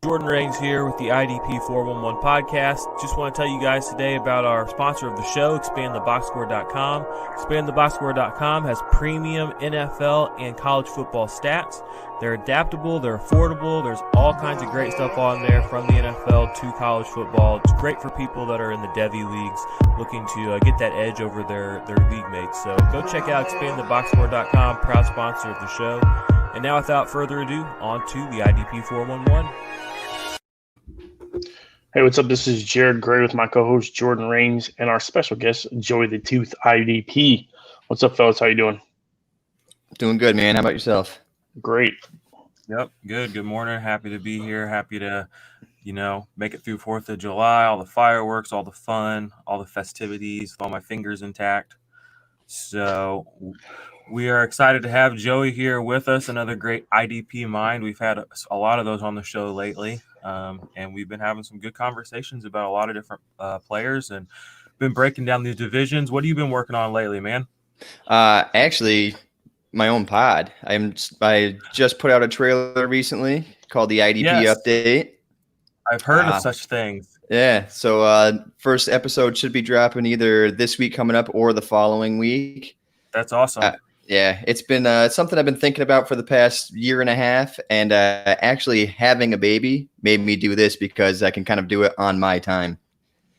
Jordan Raines here with the IDP 411 podcast. Just want to tell you guys today about our sponsor of the show, expandtheboxscore.com. Expandtheboxscore.com has premium NFL and college football stats. They're adaptable, they're affordable, there's all kinds of great stuff on there from the NFL to college football. It's great for people that are in the Devy leagues looking to get that edge over their league mates. So go check out expandtheboxscore.com, proud sponsor of the show. And now without further ado, on to the IDP 411. Hey, what's up? This is Jarod Gray with my co-host Jordan Raines and our special guest, Joey the Tooth IDP. What's up, fellas? How you doing? Doing good, man. How about yourself? Great. Yep, good. Good morning. Happy to be here. Happy to, make it through 4th of July, all the fireworks, all the fun, all the festivities, with all my fingers intact. So we are excited to have Joey here with us, another great IDP mind. We've had a lot of those on the show lately, and we've been having some good conversations about a lot of different players and been breaking down these divisions. What have you been working on lately, man? Actually, my own pod. I just put out a trailer recently called the IDP Update. I've heard of such things. Yeah, so first episode should be dropping either this week coming up or the following week. That's awesome. Yeah, it's been something I've been thinking about for the past year and a half, and actually having a baby made me do this because I can kind of do it on my time.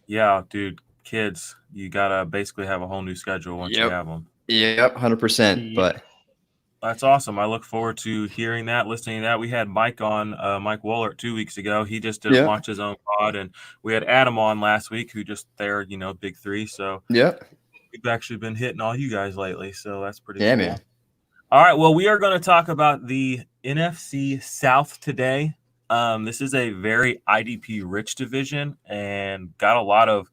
Yeah, dude, kids, you got to basically have a whole new schedule once you have them. Yep, 100%, but that's awesome. I look forward to hearing that, listening to that. We had Mike on, Mike Wohlert 2 weeks ago. He just didn't launch his own pod, and we had Adam on last week who just there, big three. So we've actually been hitting all you guys lately, so that's pretty cool. Man. All right, well, we are going to talk about the NFC South today. This is a very IDP-rich division and got a lot of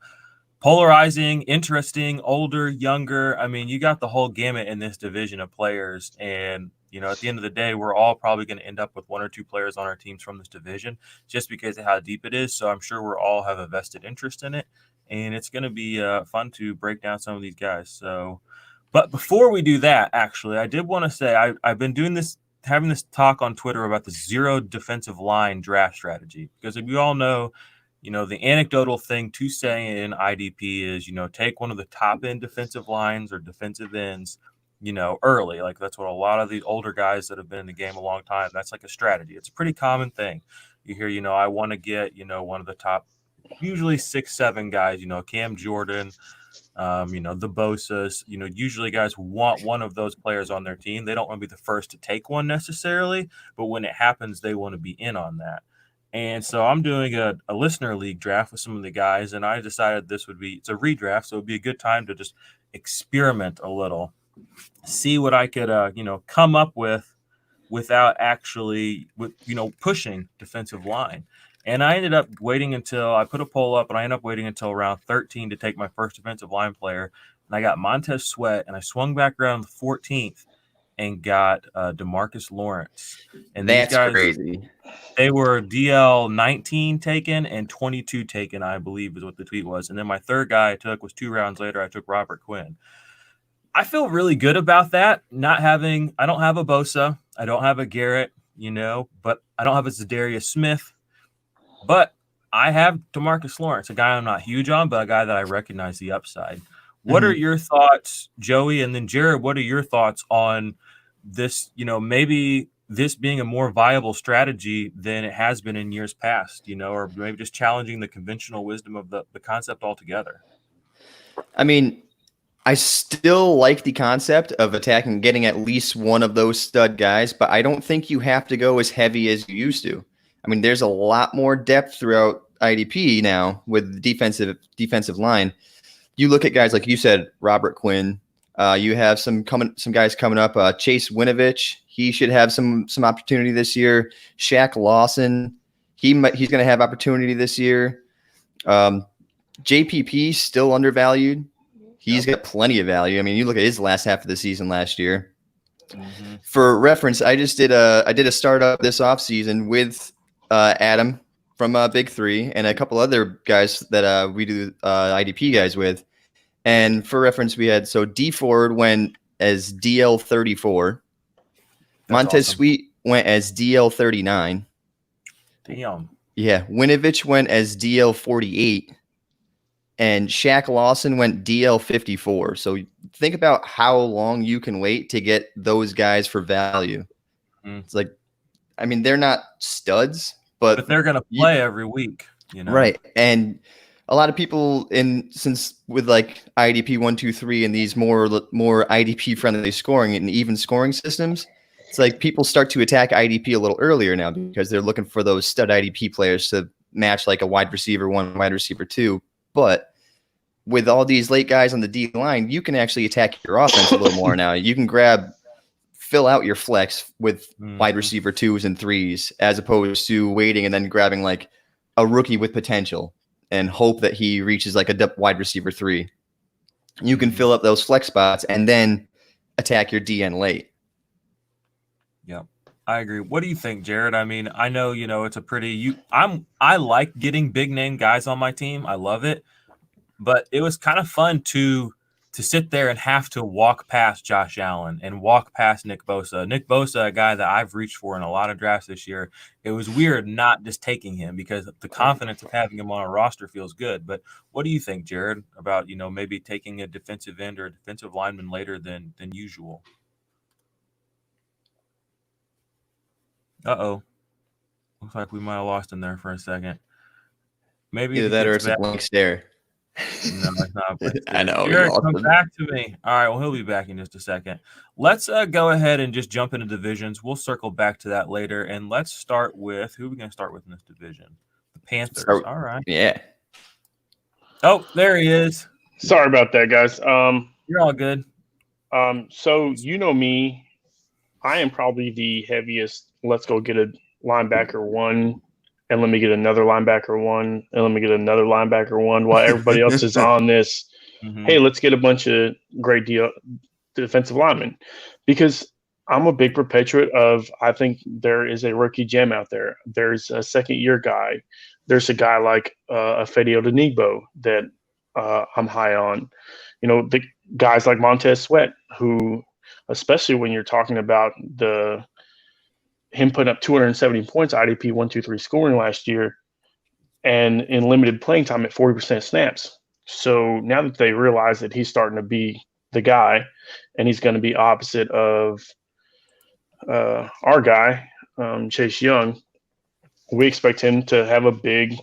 polarizing, interesting, older, younger. I mean, you got the whole gamut in this division of players. And, at the end of the day, we're all probably going to end up with one or two players on our teams from this division just because of how deep it is. So I'm sure we'll all have a vested interest in it. And it's going to be fun to break down some of these guys. So, but before we do that, actually, I did want to say I've been having this talk on Twitter about the zero defensive line draft strategy. Because if you all know, the anecdotal thing to say in IDP is, take one of the top end defensive lines or defensive ends, early. Like that's what a lot of the older guys that have been in the game a long time, that's like a strategy. It's a pretty common thing. You hear, I want to get, one of the top, usually 6-7 guys, Cam Jordan, the Bosas, usually guys want one of those players on their team. They don't want to be the first to take one necessarily, but when it happens, they want to be in on that. And so I'm doing a listener league draft with some of the guys, and I decided it's a redraft, so it'd be a good time to just experiment a little, see what I could, come up with without actually, pushing defensive line. And I ended up waiting until I put a poll up, and I ended up waiting until round 13 to take my first defensive line player. And I got Montez Sweat, and I swung back around the 14th and got DeMarcus Lawrence. And that's these guys, crazy. They were DL 19 taken and 22 taken, I believe is what the tweet was. And then my third guy I took was 2 rounds later. I took Robert Quinn. I feel really good about that. I don't have a Bosa. I don't have a Garrett, but I don't have a Zadarius Smith. But I have DeMarcus Lawrence, a guy I'm not huge on, but a guy that I recognize the upside. What are your thoughts, Joey? And then Jarod, what are your thoughts on this, maybe this being a more viable strategy than it has been in years past, or maybe just challenging the conventional wisdom of the concept altogether? I mean, I still like the concept of getting at least one of those stud guys, but I don't think you have to go as heavy as you used to. I mean, there's a lot more depth throughout IDP now with the defensive line. You look at guys like you said, Robert Quinn. You have some guys coming up. Chase Winovich, he should have some opportunity this year. Shaq Lawson, he's going to have opportunity this year. JPP still undervalued. He's got plenty of value. I mean, you look at his last half of the season last year. Mm-hmm. For reference, I did a startup this offseason with Adam from Big Three and a couple other guys that we do IDP guys with. And for reference, we had D Ford went as DL 34. Montez Sweet went as DL 39. Damn. Yeah, Winovich went as DL 48, and Shaq Lawson went DL 54. So think about how long you can wait to get those guys for value. It's like, I mean, they're not studs, but they're going to play every week, you know? Right. And a lot of people since with like IDP 1-2-3 and these more IDP friendly scoring and even scoring systems, it's like people start to attack IDP a little earlier now because they're looking for those stud IDP players to match like a wide receiver 1, wide receiver 2. But with all these late guys on the D line, you can actually attack your offense a little more now. You can fill out your flex with wide receiver 2s and 3s as opposed to waiting and then grabbing like a rookie with potential and hope that he reaches like a wide receiver 3. You can fill up those flex spots and then attack your DN late. Yeah, I agree. What do you think, Jarod? I mean, I know, it's a pretty, I like getting big name guys on my team. I love it, but it was kind of fun to sit there and have to walk past Josh Allen and walk past Nick Bosa. Nick Bosa, a guy that I've reached for in a lot of drafts this year. It was weird not just taking him because the confidence of having him on a roster feels good. But what do you think, Jarod, about, maybe taking a defensive end or a defensive lineman later than usual? Uh-oh. Looks like we might have lost him there for a second. Maybe either that or it's a blank stare. No, it's not. I know. Jarod, come back to me. All right, well, he'll be back in just a second. Let's go ahead and just jump into divisions. We'll circle back to that later. And let's start with, who are we going to start with in this division? The Panthers. All right. Yeah. Oh, there he is. Sorry about that, guys. You're all good. So you know me, I am probably the heaviest. Let's go get a linebacker 1. And let me get another linebacker 1, and let me get another linebacker 1 while everybody else is on this. Hey, let's get a bunch of great defensive linemen. Because I'm a big perpetuate of, I think there is a rookie gem out there. There's a second-year guy. There's a guy like Afedi Odenigbo that I'm high on. The guys like Montez Sweat, who, especially when you're talking about him putting up 270 points, IDP 1-2-3 scoring last year, and in limited playing time at 40% snaps. So now that they realize that he's starting to be the guy, and he's going to be opposite of our guy, Chase Young, we expect him to have a big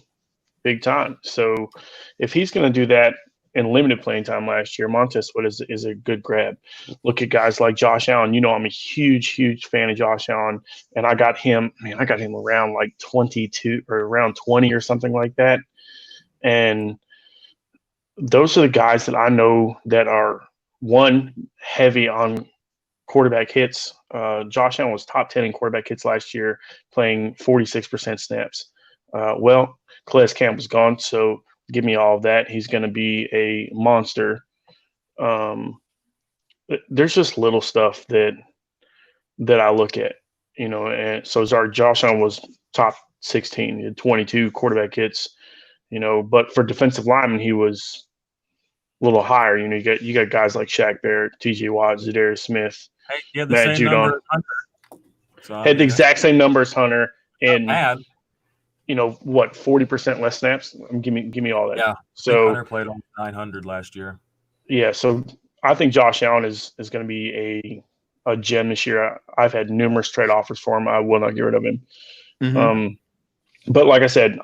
time. So if he's going to do that in limited playing time last year, Montez Sweat is a good grab. Look at guys like Josh Allen. I'm a huge fan of Josh Allen, and I got him around like 22 or around 20 or something like that. And those are the guys that I know that are, one, heavy on quarterback hits. Josh Allen was top 10 in quarterback hits last year, playing 46% snaps. Well, Calais Campbell's gone, so give me all of that. He's going to be a monster. There's just little stuff that I look at, and so Josh Allen was top 16, he had 22 quarterback hits, but for defensive linemen, he was a little higher. You got guys like Shaq Barrett, TJ Watt, Zadarius Smith, Matt Judon. Had the exact same number as Hunter, and bad. 40% less snaps. Give me all that. Yeah. So Hunter played on 900 last year. Yeah. So I think Josh Allen is going to be a gem this year. I've had numerous trade offers for him. I will not get rid of him. But like I said,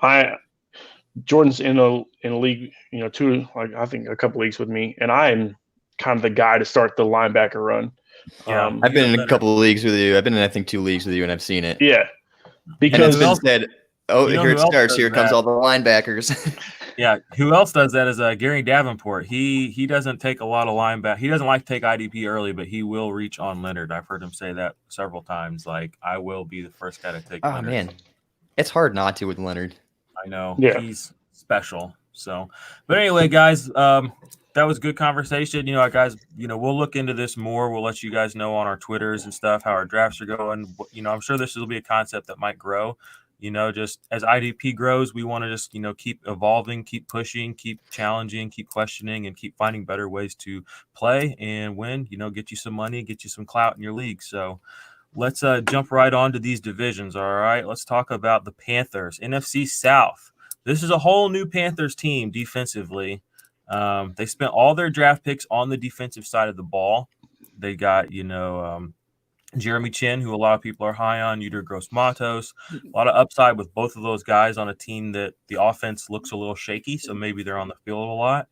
Jordan's in a league, I think a couple leagues with me, and I'm kind of the guy to start the linebacker run. Yeah. I've been in a couple of leagues with you. I've been in, I think, 2 leagues with you, and I've seen it. Yeah. Because it's been said, here it starts. Here comes all the linebackers. Yeah, who else does that is Gary Davenport. He doesn't take a lot of linebacker. He doesn't like to take IDP early, but he will reach on Leonard. I've heard him say that several times. Like, I will be the first guy to take Leonard. Man, it's hard not to with Leonard. I know. Yeah. He's special. So, but anyway, guys, that was good conversation. Guys, we'll look into this more. We'll let you guys know on our Twitters and stuff how our drafts are going. I'm sure this will be a concept that might grow. Just as IDP grows, we want to just, keep evolving, keep pushing, keep challenging, keep questioning, and keep finding better ways to play and win, get you some money, get you some clout in your league. So let's jump right on to these divisions. All right, let's talk about the Panthers, NFC South. This is a whole new Panthers team defensively. They spent all their draft picks on the defensive side of the ball. They got, Jeremy Chin, who a lot of people are high on, Yuder Gross-Matos. A lot of upside with both of those guys on a team that the offense looks a little shaky, so maybe they're on the field a lot.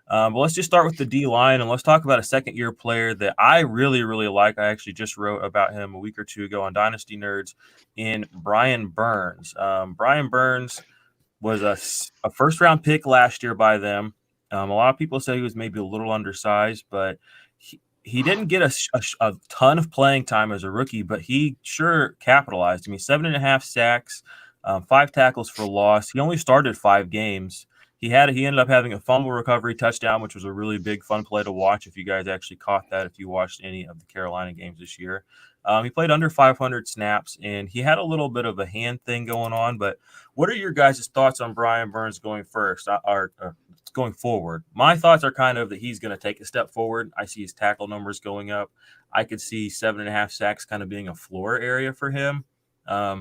But let's just start with the D-line, and let's talk about a second-year player that I really, really like. I actually just wrote about him a week or two ago on Dynasty Nerds in Brian Burns. Brian Burns was a first-round pick last year by them. A lot of people say he was maybe a little undersized, but he didn't get a ton of playing time as a rookie, but he sure capitalized. I mean, 7.5 sacks, 5 tackles for loss. He only started 5 games. He ended up having a fumble recovery touchdown, which was a really big fun play to watch. If you guys actually caught that, if you watched any of the Carolina games this year, he played under 500 snaps, and he had a little bit of a hand thing going on. But what are your guys' thoughts on Brian Burns going going forward? My thoughts are kind of that he's going to take a step forward. I see his tackle numbers going up. I could see 7.5 sacks kind of being a floor area for him.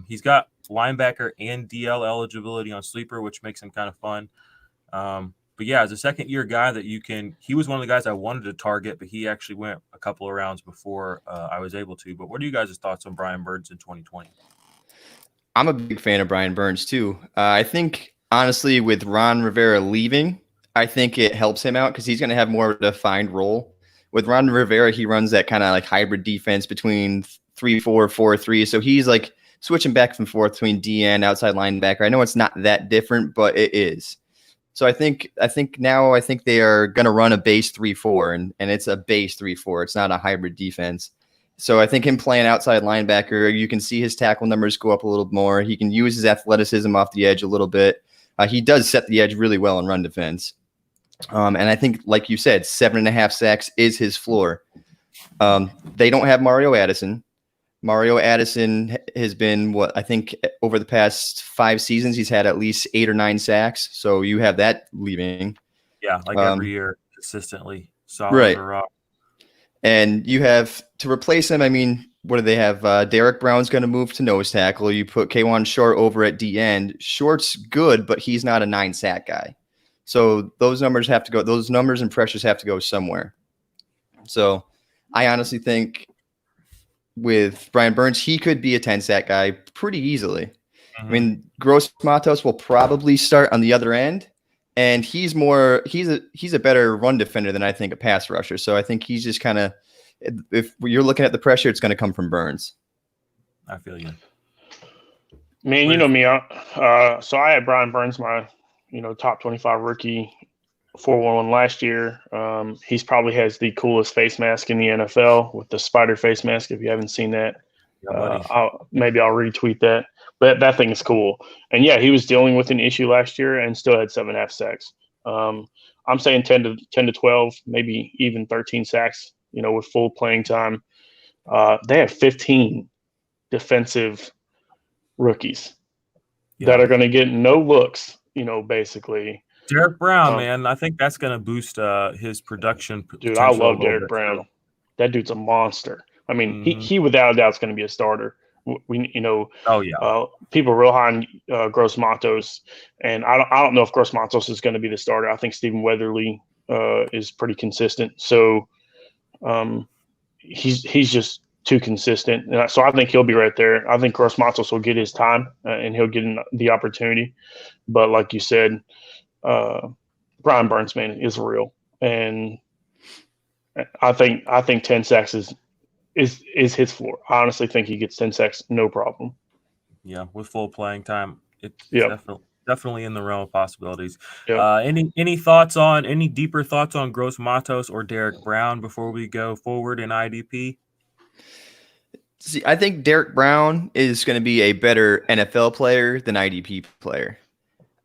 He's got linebacker and DL eligibility on sleeper, which makes him kind of fun. But yeah, as a second-year guy he was one of the guys I wanted to target, but he actually went a couple of rounds before I was able to. But what are you guys' thoughts on Brian Burns in 2020? I'm a big fan of Brian Burns too. I think, honestly, with Ron Rivera leaving, I think it helps him out because he's going to have more of a defined role. With Ron Rivera, he runs that kind of like hybrid defense between 3-4, 4-3. So he's like switching back and forth between DN, outside linebacker. I know it's not that different, but it is. So I think now they are going to run a base 3-4, and it's a base 3-4. It's not a hybrid defense. So I think him playing outside linebacker, you can see his tackle numbers go up a little more. He can use his athleticism off the edge a little bit. He does set the edge really well in run defense. And I think, like you said, 7.5 sacks is his floor. They don't have Mario Addison. Mario Addison has been, I think over the past 5 seasons, he's had at least 8 or 9 sacks. So you have that leaving. Yeah, like every year, consistently. Solid right. rock. And you have to replace him. I mean, what do they have? Derek Brown's going to move to nose tackle. You put K'Wan Short over at D end. Short's good, but he's not a 9-sack guy. So those numbers have to go. Those numbers and pressures have to go somewhere. So I honestly think with Brian Burns, he could be a 10-sack guy pretty easily. Mm-hmm. I mean, Gross-Matos will probably start on the other end, and he's a better run defender than I think a pass rusher. So I think he's just kind of, if you're looking at the pressure, it's going to come from Burns. I feel you. Man, you know me. So I had Brian Burns, my top 25 rookie, 4-1 last year. He's probably has the coolest face mask in the NFL with the spider face mask. If you haven't seen that, I'll retweet that. But that thing is cool. And yeah, he was dealing with an issue last year and still had 7.5 sacks. I'm saying 10 to 12, maybe even 13 sacks. With full playing time. They have 15 defensive rookies that are going to get no looks. Basically. Derek Brown, man, I think that's going to boost his production. Dude, I love Derek Brown. Too. That dude's a monster. I mean, he without a doubt is going to be a starter. People are real high on Gross-Matos, and I don't know if Gross-Matos is going to be the starter. I think Stephen Weatherly is pretty consistent. So he's just too consistent. And so I think he'll be right there. I think Gross-Matos will get his time and he'll get the opportunity. But like you said, Brian Burns, man, is real. And I think 10 sacks is his floor. I honestly think he gets 10 sacks, no problem. Yeah, with full playing time, it's definitely in the realm of possibilities. Yep. Any deeper thoughts on Gross-Matos or Derek Brown before we go forward in IDP? See, I think Derek Brown is going to be a better NFL player than IDP player.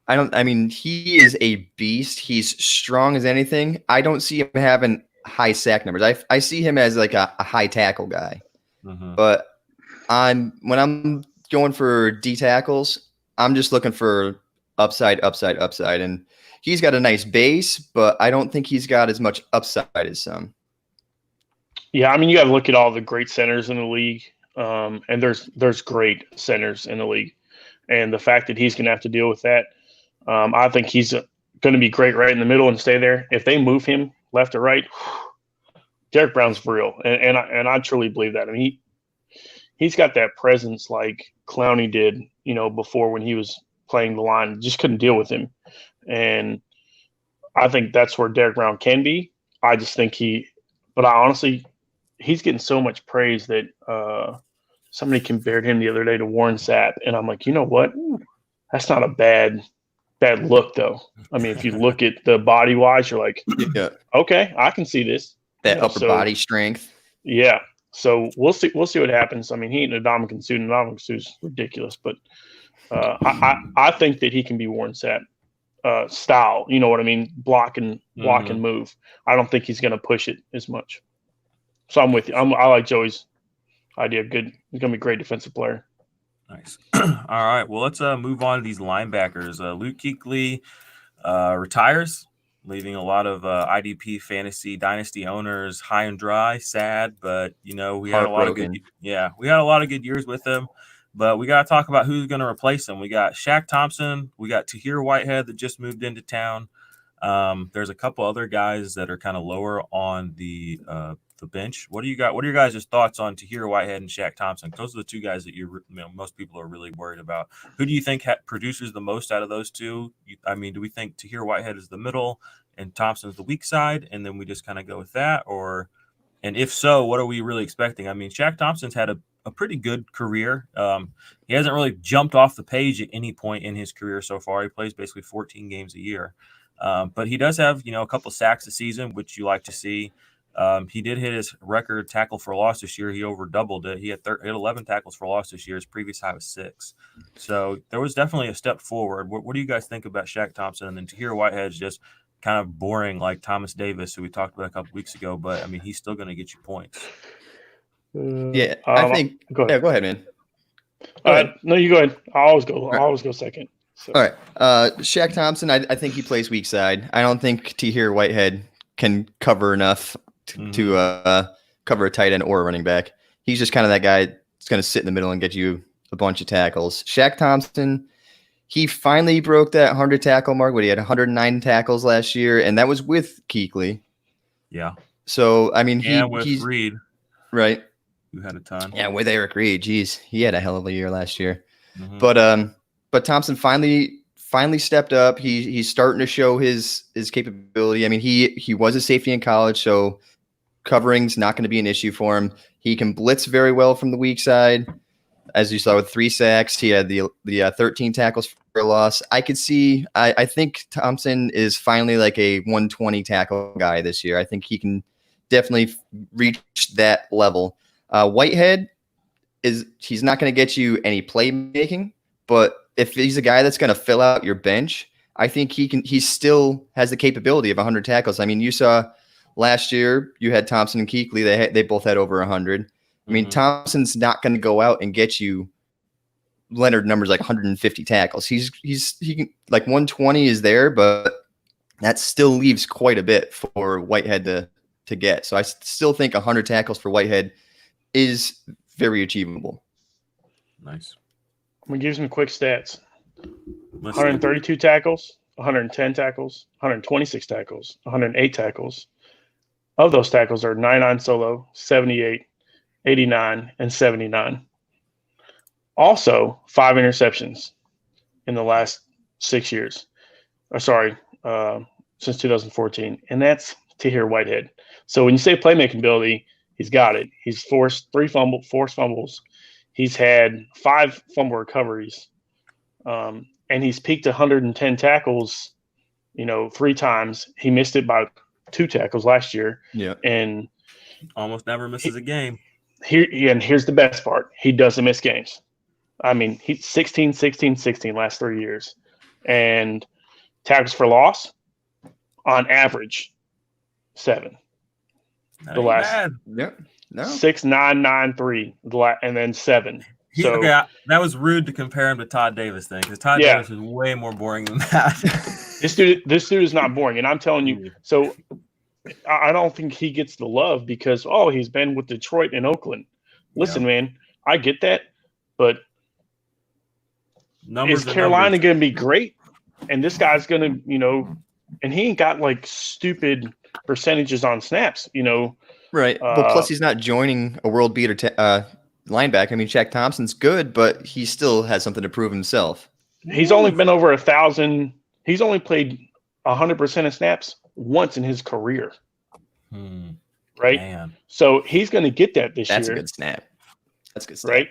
He is a beast. He's strong as anything. I don't see him having high sack numbers. I see him as like a high tackle guy. Mm-hmm. But when I'm going for D tackles, I'm just looking for upside. And he's got a nice base, but I don't think he's got as much upside as some. Yeah, you got to look at all the great centers in the league. And there's great centers in the league. And the fact that he's going to have to deal with that, I think he's going to be great right in the middle and stay there. If they move him left or right, Derek Brown's for real. And I truly believe that. I mean, he's got that presence like Clowney did, before when he was playing the line. Just couldn't deal with him. And I think that's where Derek Brown can be. I just think but I honestly, he's getting so much praise that somebody compared him the other day to Warren Sapp. And I'm like, you know what? That's not a bad look, though. I mean, if you look at the body wise, you're like, okay, I can see this. That upper body strength. Yeah. So we'll see what happens. I mean, he ain't a Dominican suit, and Dominican suit's ridiculous, but I think that he can be Warren Sapp style. You know what I mean? Block and move. I don't think he's going to push it as much. So I'm with you. I like Joey's idea. Good. He's going to be a great defensive player. Nice. All right. Well, let's move on to these linebackers. Luke Kuechly retires, leaving a lot of IDP fantasy dynasty owners high and dry, sad. But we had a lot of good. Yeah, we had a lot of good years with him. But we got to talk about who's going to replace him. We got Shaq Thompson. We got Tahir Whitehead that just moved into town. There's a couple other guys that are kind of lower on the bench. What do you got? What are your guys' thoughts on Tahir Whitehead and Shaq Thompson? Those are the two guys that most people are really worried about. Who do you think produces the most out of those two? Do we think Tahir Whitehead is the middle and Thompson's the weak side, and then we just kind of go with that? And if so, what are we really expecting? I mean, Shaq Thompson's had a pretty good career. He hasn't really jumped off the page at any point in his career so far. He plays basically 14 games a year. But he does have, a couple sacks a season, which you like to see. He did hit his record tackle for loss this year. He over doubled it. He had 11 tackles for loss this year. His previous high was 6. So there was definitely a step forward. What do you guys think about Shaq Thompson? And then Tahir Whitehead's just kind of boring like Thomas Davis, who we talked about a couple weeks ago. But, he's still going to get you points. I think – go ahead, man. No, you go ahead. I'll always go second. So. All right. Shaq Thompson, I think he plays weak side. I don't think Tahir Whitehead can cover enough to cover a tight end or a running back. He's just kind of that guy that's going to sit in the middle and get you a bunch of tackles. Shaq Thompson, he finally broke that 100 tackle mark. He had 109 tackles last year, and that was with Kuechly. Yeah. So, with Reed. Right. Who had a ton. Yeah, with Eric Reed. Geez, he had a hell of a year last year. Mm-hmm. But Thompson finally stepped up. He's starting to show his capability. I mean, he was a safety in college, so covering's not going to be an issue for him. He can blitz very well from the weak side. As you saw with 3 sacks, he had the 13 tackles for loss. I think Thompson is finally like a 120 tackle guy this year. I think he can definitely reach that level. Whitehead he's not going to get you any playmaking, but if he's a guy that's going to fill out your bench, I think he still has the capability of 100 tackles. I mean, you saw last year you had Thompson and Kuechly. They both had over 100. I mean, Thompson's not going to go out and get you Leonard numbers like 150 tackles. He can, like 120 is there, but that still leaves quite a bit for Whitehead to get. So I still think 100 tackles for Whitehead is very achievable. Nice. I'm going to give you some quick stats. 132 tackles, 110 tackles, 126 tackles, 108 tackles. Of those tackles are 99 solo, 78, 89, and 79. Also, 5 interceptions in the last 6 years. Since 2014. And that's Tahir Whitehead. So when you say playmaking ability, he's got it. He's forced forced fumbles. He's had 5 fumble recoveries. And he's peaked 110 tackles, 3 times. He missed it by 2 tackles last year. Yeah. And almost never misses a game. Here's the best part. He doesn't miss games. I mean, he's 16, 16, 16 last 3 years. And tackles for loss, on average, 7. That the last bad. Yep. No. 6, 9, 9, 3, and then 7. That was rude to compare him to Todd Davis thing, because Todd Davis is way more boring than that. This dude is not boring, and I'm telling you. So I don't think he gets the love because he's been with Detroit and Oakland. Listen, man, I get that, but Numbers is are Carolina numbers. going to be great? And this guy's going to, and he ain't got like stupid percentages on snaps, Right. Well, plus he's not joining a world beater linebacker. I mean, Shaq Thompson's good, but he still has something to prove himself. He's only been over 1,000. He's only played 100% of snaps once in his career. Right. Man. So he's going to get that this year. That's a good snap. That's a good snap. Right.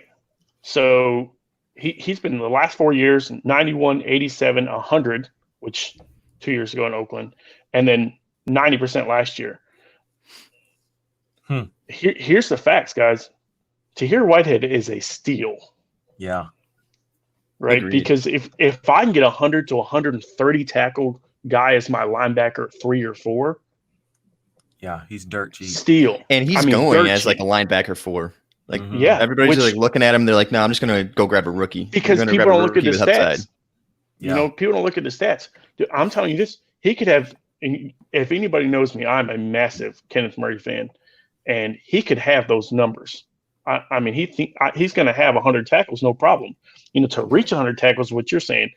So he's been in the last 4 years, 91, 87, 100, which 2 years ago in Oakland, and then 90% last year. Here's the facts, guys. Tahir Whitehead is a steal. Yeah. Right. Agreed. Because if I can get 100 to 130 tackle guy as my linebacker at 3 or 4. Yeah, he's dirt cheap. Steal. And he's going as like a linebacker 4. Like, yeah, everybody's like looking at him. They're like, no, I'm just going to go grab a rookie. Because people don't look at the stats. People don't look at the stats. Dude, I'm telling you this. He could have, if anybody knows me, I'm a massive Kenneth Murray fan. And he could have those numbers. I mean, he's going to have 100 tackles, no problem. To reach 100 tackles, what you're saying,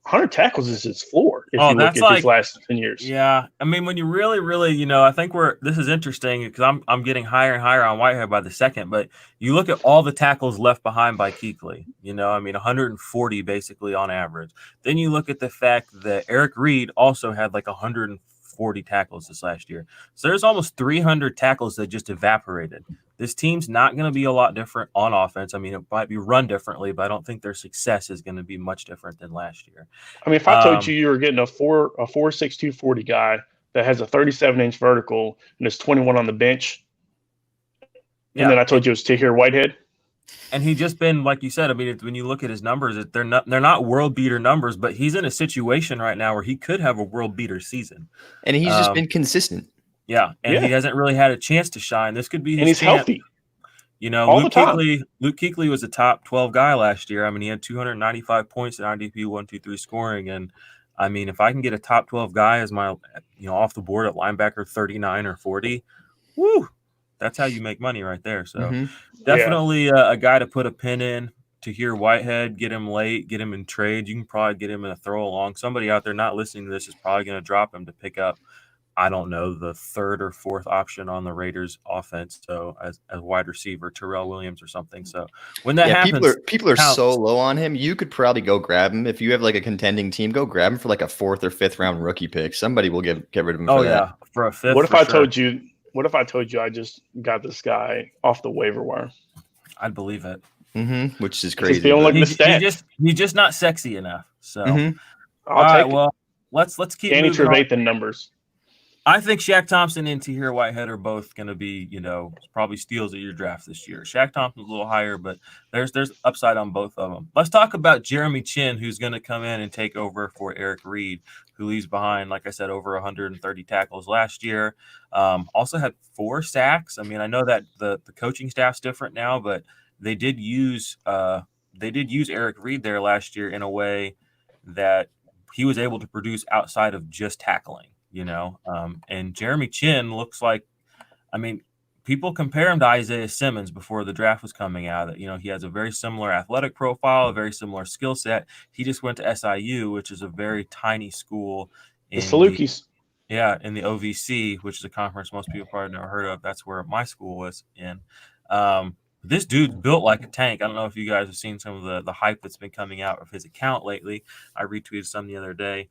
100 tackles is his floor if you look at his last 10 years. Yeah. I mean, when you really, I think this is interesting because I'm getting higher and higher on Whitehead by the second, but you look at all the tackles left behind by Kuechly, I mean, 140 basically on average. Then you look at the fact that Eric Reed also had like 140 tackles this last year. So there's almost 300 tackles that just evaporated. This team's not going to be a lot different on offense. I mean, it might be run differently, but I don't think their success is going to be much different than last year. I mean, if I told you were getting a 4.62 40 guy that has a 37-inch vertical and is 21 on the bench, and then I told you it was Tahir Whitehead. And he just been, like you said, I mean, when you look at his numbers, they're not world beater numbers, but he's in a situation right now where he could have a world beater season. And he's just been consistent. Yeah, and he hasn't really had a chance to shine. This could be his and he's chance. Healthy. Luke Kuechly was a top 12 guy last year. I mean, he had 295 points in IDP 1-2-3 scoring. And I mean, if I can get a top 12 guy as my, off the board at linebacker 39 or 40, woo, that's how you make money right there. So definitely a guy to put a pin in. Tahir Whitehead, get him late, get him in trade. You can probably get him in a throw along. Somebody out there not listening to this is probably going to drop him to pick up, I don't know, the third or fourth option on the Raiders offense. So as wide receiver, Terrell Williams or something. So when that happens, people are so low on him. You could probably go grab him. If you have like a contending team, go grab him for like a 4th or 5th round rookie pick. Somebody will get rid of him for that. For a 5th. What if I told you I just got this guy off the waiver wire? I'd believe it. Which is crazy. They don't look at the stats. He's just not sexy enough. So I'll take it. Well, let's keep Danny moving Trevathan numbers. I think Shaq Thompson and Tahir Whitehead are both going to be, probably steals of your draft this year. Shaq Thompson's a little higher, but there's upside on both of them. Let's talk about Jeremy Chinn, who's going to come in and take over for Eric Reed, who leaves behind, like I said, over 130 tackles last year. Also had 4 sacks. I mean, I know that the coaching staff's different now, but they did use Eric Reed there last year in a way that he was able to produce outside of just tackling. And Jeremy Chinn looks like, I mean, people compare him to Isaiah Simmons before the draft was coming out. That he has a very similar athletic profile, a very similar skill set. He just went to SIU, which is a very tiny school. The Salukis. In the OVC, which is a conference most people probably never heard of. That's where my school was in. This dude's built like a tank. I don't know if you guys have seen some of the hype that's been coming out of his account lately. I retweeted some the other day.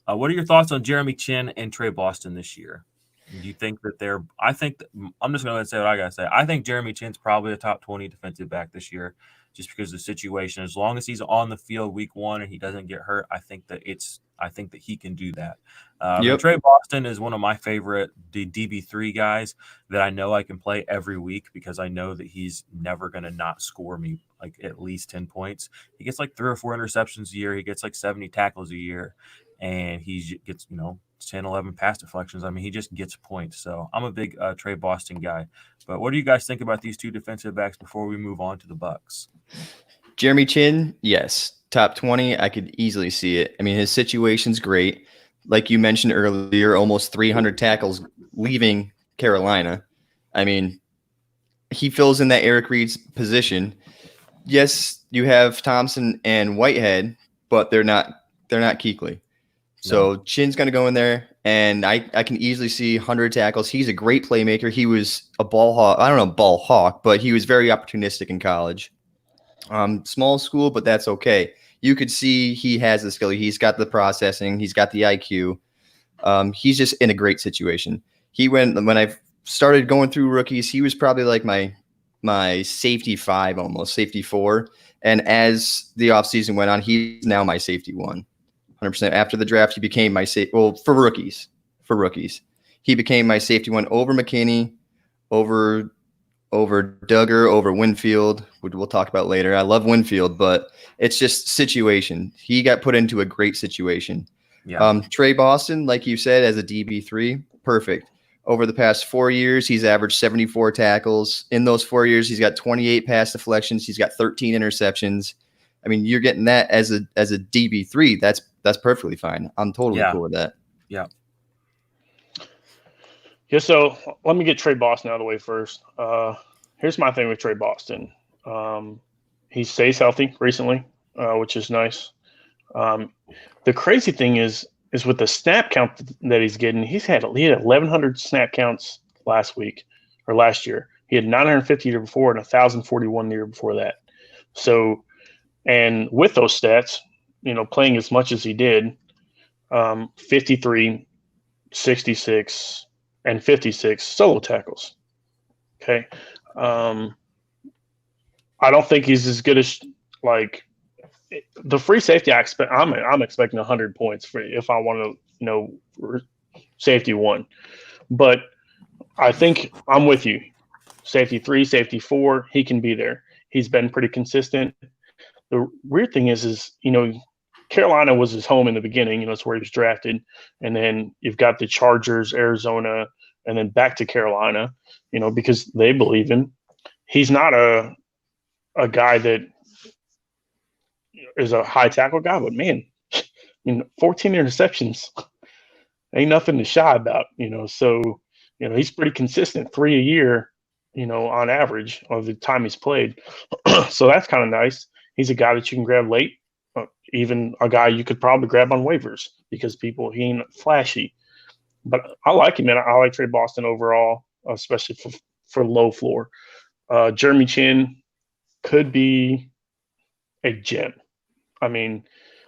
What are your thoughts on Jeremy Chinn and Trey Boston this year? Do you think that I'm just going to say what I got to say. I think Jeremy Chinn's probably a top 20 defensive back this year just because of the situation. As long as he's on the field week 1 and he doesn't get hurt, I think that he can do that. Trey Boston is one of my favorite DB3 guys that I know I can play every week because I know that he's never going to not score me like at least 10 points. He gets like 3 or 4 interceptions a year. He gets like 70 tackles a year. And he gets, 10, 11 pass deflections. I mean, he just gets points. So I'm a big Trey Boston guy. But what do you guys think about these 2 defensive backs before we move on to the Bucks? Jeremy Chinn, yes. Top 20, I could easily see it. I mean, his situation's great. Like you mentioned earlier, almost 300 tackles leaving Carolina. I mean, he fills in that Eric Reed's position. Yes, you have Thompson and Whitehead, but they're not Kuechly. So Chin's going to go in there, and I can easily see 100 tackles. He's a great playmaker. He was a ball hawk. I don't know ball hawk, but he was very opportunistic in college. Small school, but that's okay. You could see he has the skill. He's got the processing. He's got the IQ. He's just in a great situation. When I started going through rookies, he was probably like my safety 5, almost safety 4. And as the offseason went on, he's now my safety 1. 100%. After the draft, he became my for rookies. He became my safety 1 over McKinney, over Duggar, over Winfield, which we'll talk about later. I love Winfield, but it's just situation. He got put into a great situation. Yeah. Trey Boston, like you said, as a DB3, perfect. Over the past 4 years, he's averaged 74 tackles. In those 4 years, he's got 28 pass deflections. He's got 13 interceptions. I mean, you're getting that as a DB3. That's perfectly fine. I'm totally cool with that. Yeah. Yeah. So let me get Trey Boston out of the way first. Here's my thing with Trey Boston. He stays healthy recently, which is nice. The crazy thing is with the snap count that he's getting, he had 1,100 snap counts last year. He had 950 the year before and 1,041 the year before that. So, and with those stats, playing as much as he did, 53, 66, and 56 solo tackles. Okay. I don't think he's as good as the free safety. I'm expecting 100 points if I want to, safety 1, but I think I'm with you. Safety 3, safety 4, he can be there. He's been pretty consistent. The weird thing is Carolina was his home in the beginning. It's where he was drafted, and then you've got the Chargers, Arizona, and then back to Carolina. Because they believe in. He's not a guy that is a high tackle guy, but man, 14 interceptions ain't nothing to shy about. So he's pretty consistent, 3 a year. On average of the time he's played. So that's kind of nice. He's a guy that you can grab late, even a guy you could probably grab on waivers because he ain't flashy. But I like him, man. I like Trey Boston overall, especially for low floor. Jeremy Chin could be a gem. I mean,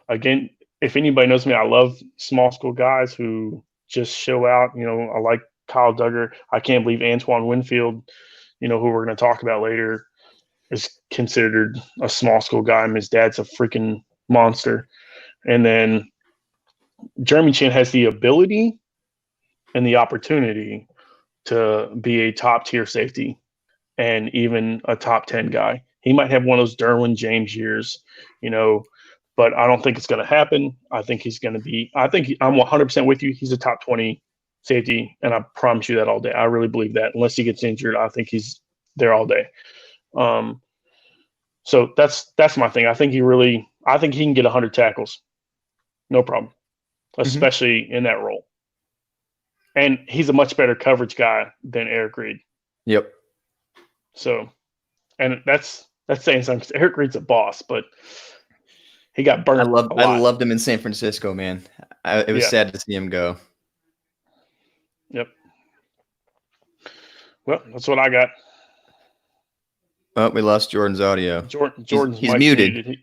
again, if anybody knows me, I love small school guys who just show out. I like Kyle Duggar. I can't believe Antoine Winfield, who we're going to talk about later, is considered a small school guy. And his dad's a freaking monster. And then Jeremy Chin has the ability and the opportunity to be a top tier safety and even a top 10 guy. He might have one of those Derwin James years, but I don't think it's going to happen. I think I'm 100% with you. He's a top 20 safety, and I promise you that all day. I really believe that. Unless he gets injured, I think he's there all day. So that's my thing. I think he can get 100 tackles. No problem, especially in that role. And he's a much better coverage guy than Eric Reed. Yep. So, and that's saying something because Eric Reed's a boss, but he got burned. I loved him in San Francisco, man. It was sad to see him go. Yep. Well, that's what I got. Oh, we lost Jordan's audio. Jordan's he's muted.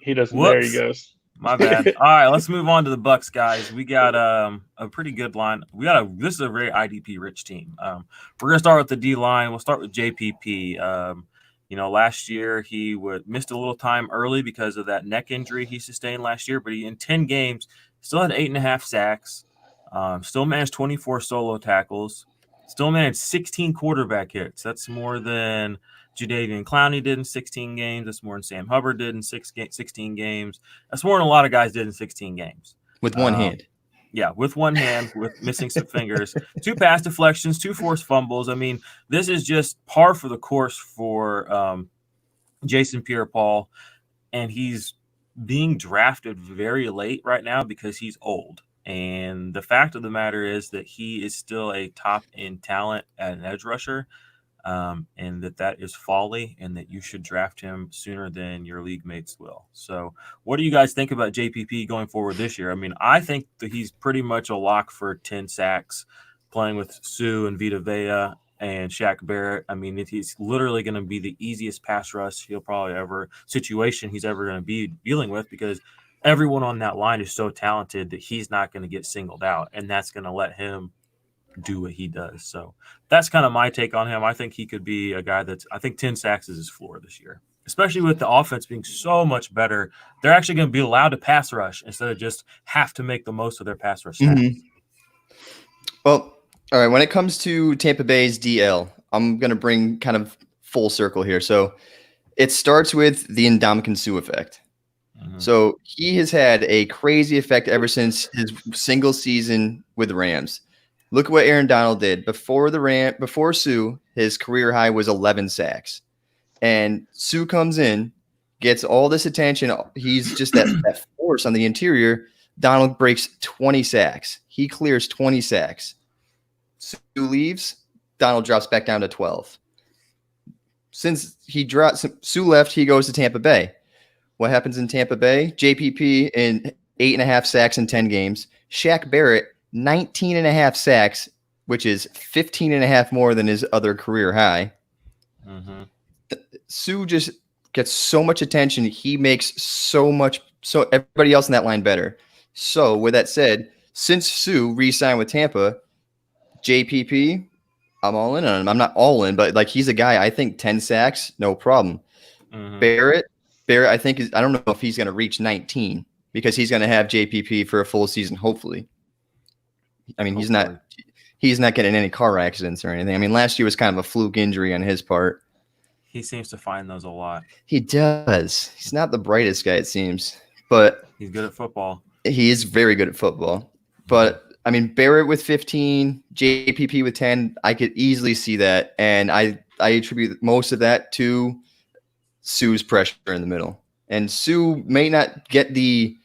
He doesn't. Whoops. There he goes. My bad. All right, let's move on to the Bucks, guys. We got a pretty good line. This is a very IDP rich team. We're gonna start with the D line. We'll start with JPP. Last year he missed a little time early because of that neck injury he sustained last year, but he in 10 games still had 8.5 sacks. Still managed 24 solo tackles. Still managed 16 quarterback hits. That's more than Jadeveon Clowney did in 16 games. That's more than Sam Hubbard did in 16 games. That's more than a lot of guys did in 16 games. With one hand. Yeah, with one hand, with missing some fingers. 2 pass deflections, 2 forced fumbles. I mean, this is just par for the course for Jason Pierre-Paul, and he's being drafted very late right now because he's old. And the fact of the matter is that he is still a top-end talent at an edge rusher. and that is folly, and that you should draft him sooner than your league mates will. So what do you guys think about JPP going forward this year? I mean, I think that he's pretty much a lock for 10 sacks playing with Sue and Vita Vea and Shaq Barrett. I mean, he's literally going to be the easiest pass rush he's ever going to be dealing with, because everyone on that line is so talented that he's not going to get singled out, and that's going to let him do what he does. So that's kind of my take on him. I think he could be a guy I think 10 sacks is his floor this year, especially with the offense being so much better. They're actually going to be allowed to pass rush instead of just have to make the most of their pass rush stats. Mm-hmm. Well, all right, when it comes to Tampa Bay's DL, I'm going to bring kind of full circle here. So it starts with the Ndamukong Suh effect. Mm-hmm. So he has had a crazy effect ever since his single season with the Rams. Look at what Aaron Donald did. Before Suh, his career high was 11 sacks. And Suh comes in, gets all this attention. He's just that force on the interior. Donald breaks 20 sacks. He clears 20 sacks. Suh leaves, Donald drops back down to 12. Since Suh left, he goes to Tampa Bay. What happens in Tampa Bay? JPP in 8.5 sacks in 10 games. Shaq Barrett, 19.5 sacks, which is 15.5 more than his other career high. Mm-hmm. Suh just gets so much attention. He makes so everybody else in that line better. So with that said, since Suh re-signed with Tampa, JPP, I'm all in on him. I'm not all in, but like he's a guy, I think 10 sacks, no problem. Mm-hmm. Barrett, I think I don't know if he's going to reach 19 because he's going to have JPP for a full season, hopefully. I mean, he's not getting any car accidents or anything. I mean, last year was kind of a fluke injury on his part. He seems to find those a lot. He does. He's not the brightest guy, it seems, but he's good at football. He is very good at football. But I mean, Barrett with 15, JPP with 10, I could easily see that. And I attribute most of that to Suh's pressure in the middle. And Suh may not get the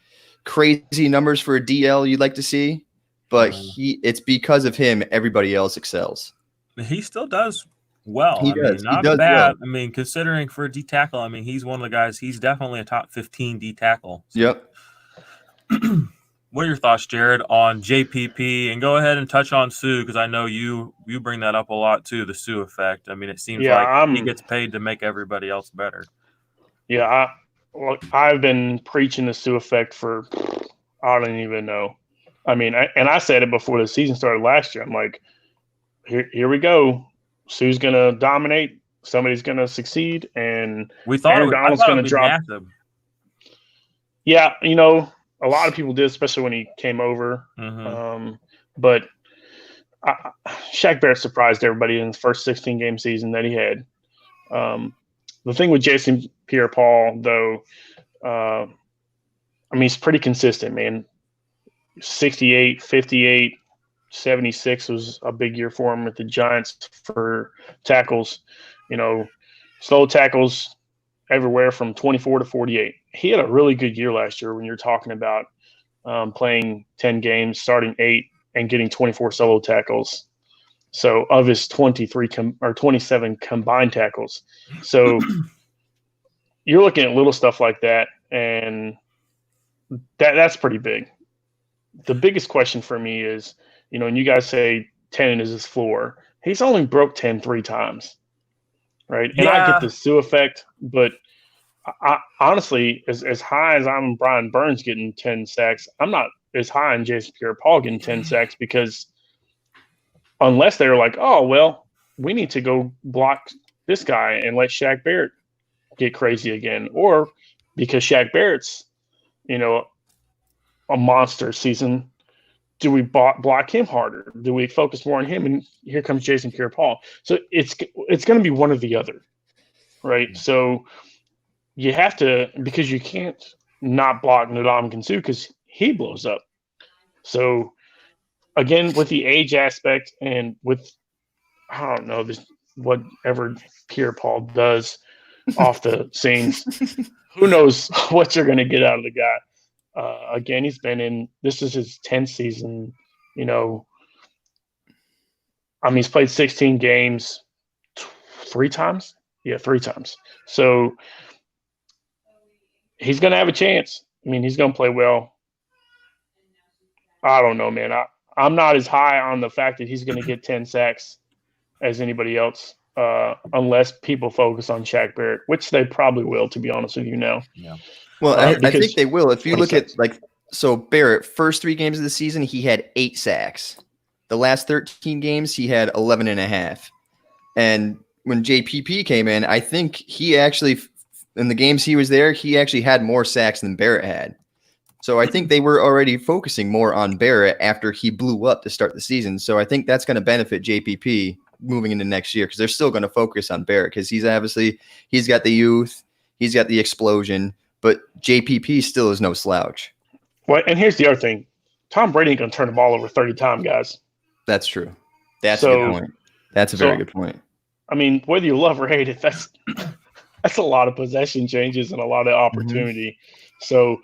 crazy numbers for a DL you'd like to see, but it's because of him everybody else excels. He still does well. He does. Not he does bad. Well. I mean, considering for a D tackle, I mean, he's one of the guys. He's definitely a top 15 D tackle. So. Yep. What are your thoughts, Jarod, on JPP? And go ahead and touch on Suh, because I know you bring that up a lot too, the Suh effect. I mean, it seems like he gets paid to make everybody else better. Yeah, I've been preaching the Suh effect for I don't even know. I mean, I said it before the season started last year. I'm like, here we go. Suh's going to dominate. Somebody's going to succeed, and we thought Aaron Donald's going to drop. Massive. Yeah, a lot of people did, especially when he came over. Mm-hmm. But Shaq Barrett surprised everybody in the first 16-game season that he had. The thing with Jason Pierre-Paul, though, I mean, he's pretty consistent, man. 68, 58, 76 was a big year for him with the Giants for tackles. Slow tackles everywhere from 24 to 48. He had a really good year last year when you're talking about playing 10 games, starting 8, and getting 24 solo tackles. So of his 27 combined tackles. So you're looking at little stuff like that, and that's pretty big. The biggest question for me is, when you guys say 10 is his floor, he's only broke 10 3 times, right? And I get the Suh effect, but I honestly, as high as I'm Brian Burns getting 10 sacks, I'm not as high on Jason Pierre-Paul getting 10 sacks, because unless they're like, oh, well, we need to go block this guy and let Shaq Barrett get crazy again, or because Shaq Barrett's, a monster season, do we block him harder? Do we focus more on him? And here comes Jason Pierre-Paul. So it's going to be one or the other, right? Mm-hmm. So you have to, because you can't not block Ndamukong Suh because he blows up. So again, with the age aspect and with, I don't know, this whatever Pierre-Paul does off the scenes, who knows what you're going to get out of the guy. Again, this is his 10th season, he's played 16 games, 3 times. Yeah, 3 times. So he's going to have a chance. I mean, he's going to play well. I don't know, man. I'm not as high on the fact that he's going to get 10 sacks as anybody else, unless people focus on Shaq Barrett, which they probably will, to be honest with you now. Yeah. Well, I think they will. If you look at so Barrett, first 3 games of the season, he had 8 sacks. The last 13 games, he had 11 and a half. And when JPP came in, I think he actually, in the games he was there, he actually had more sacks than Barrett had. So I think they were already focusing more on Barrett after he blew up to start the season. So I think that's going to benefit JPP moving into next year because they're still going to focus on Barrett because he's got the youth, he's got the explosion, but JPP still is no slouch. Well, and here's the other thing. Tom Brady ain't going to turn the ball over 30 times, guys. That's true. That's a good point. That's a very good point. I mean, whether you love or hate it, that's a lot of possession changes and a lot of opportunity. Mm-hmm. So,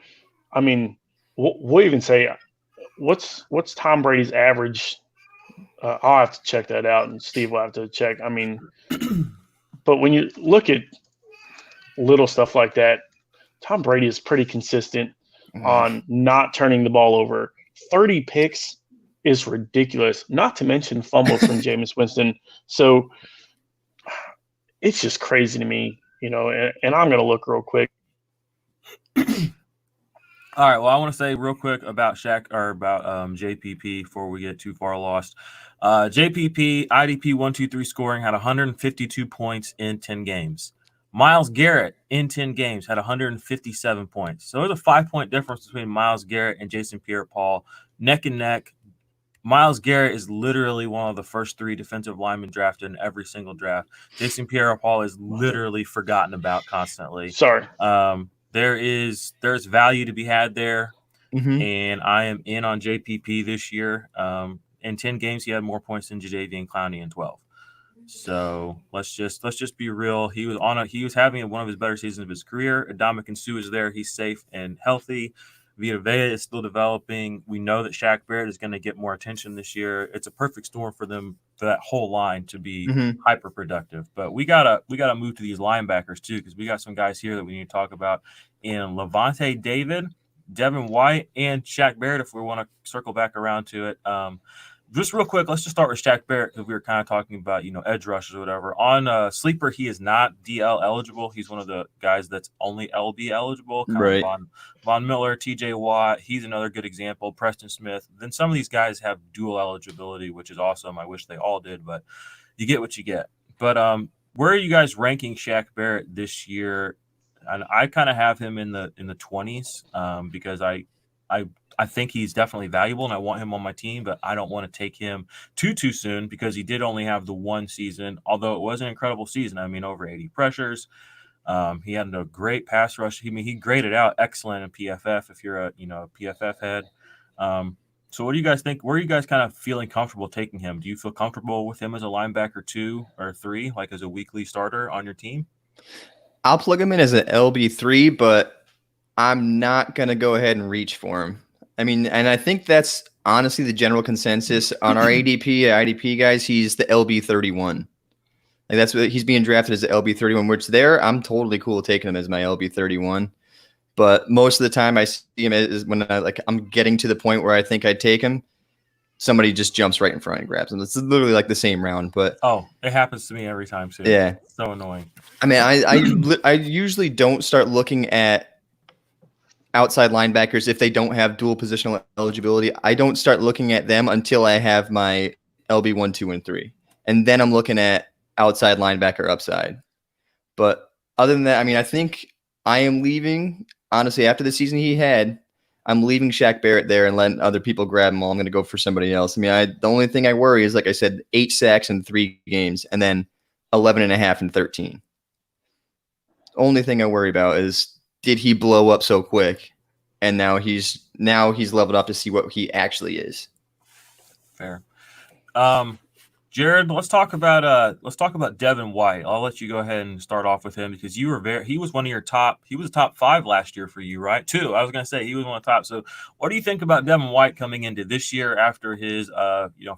I mean, we'll even say, what's Tom Brady's average? I'll have to check that out, and Steve will have to check. I mean, but when you look at little stuff like that, Tom Brady is pretty consistent on not turning the ball over. 30 picks is ridiculous, not to mention fumbles from Jameis Winston. So it's just crazy to me, and I'm going to look real quick. All right. Well, I want to say real quick about JPP before we get too far lost. JPP, IDP 1-2-3 scoring had 152 points in 10 games. Myles Garrett in 10 games had 157 points. So there's a 5-point difference between Myles Garrett and Jason Pierre-Paul, neck and neck. Myles Garrett is literally one of the first 3 defensive linemen drafted in every single draft. Jason Pierre-Paul is literally forgotten about constantly. Sorry. There's value to be had there, and I am in on JPP this year. In 10 games, he had more points than Jadeveon Clowney in 12. So let's just be real. He was having one of his better seasons of his career. Ndamukong Suh is there. He's safe and healthy. Vita Vea is still developing. We know that Shaq Barrett is going to get more attention this year. It's a perfect storm for them, for that whole line to be hyper productive. But we gotta move to these linebackers too, because we got some guys here that we need to talk about in Levante David, Devin White, and Shaq Barrett. If we want to circle back around to it, just real quick, let's just start with Shaq Barrett because we were kind of talking about edge rushers or whatever. On Sleeper, he is not DL eligible. He's one of the guys that's only LB eligible. Right. Von Miller, TJ Watt, he's another good example. Preston Smith. Then some of these guys have dual eligibility, which is awesome. I wish they all did, but you get what you get. But where are you guys ranking Shaq Barrett this year? And I kind of have him in the 20s because I think he's definitely valuable and I want him on my team, but I don't want to take him too soon because he did only have the one season, although it was an incredible season. I mean, over 80 pressures. He had a great pass rush. He graded out excellent in PFF if you're a PFF head. So what do you guys think? Where are you guys kind of feeling comfortable taking him? Do you feel comfortable with him as a linebacker 2 or 3, like as a weekly starter on your team? I'll plug him in as an LB3, but I'm not going to go ahead and reach for him. I mean, and I think that's honestly the general consensus on our IDP guys. He's the LB31. Like that's what he's being drafted as the LB31, which I'm totally cool taking him as my LB31. But most of the time I see him as when I'm getting to the point where I think I'd take him, somebody just jumps right in front and grabs him. It's literally like the same round, but it happens to me every time too. Yeah, it's so annoying. I mean, I usually don't start looking at outside linebackers if they don't have dual positional eligibility. I don't start looking at them until I have my LB1, 2, and 3, and then I'm looking at outside linebacker upside. But other than that, I mean, I think I am leaving. Honestly, after the season he had, I'm leaving Shaq Barrett there and letting other people grab him while I'm going to go for somebody else. I mean, the only thing I worry is, like I said, 8 sacks in 3 games and then 11 and a half in 13. Only thing I worry about is, did he blow up so quick? And now he's leveled up to see what he actually is. Fair. Jarod, let's talk about Devin White. I'll let you go ahead and start off with him because he was one of your top. He was top 5 last year for you, right? 2. I was going to say he was one of the top. So, what do you think about Devin White coming into this year after his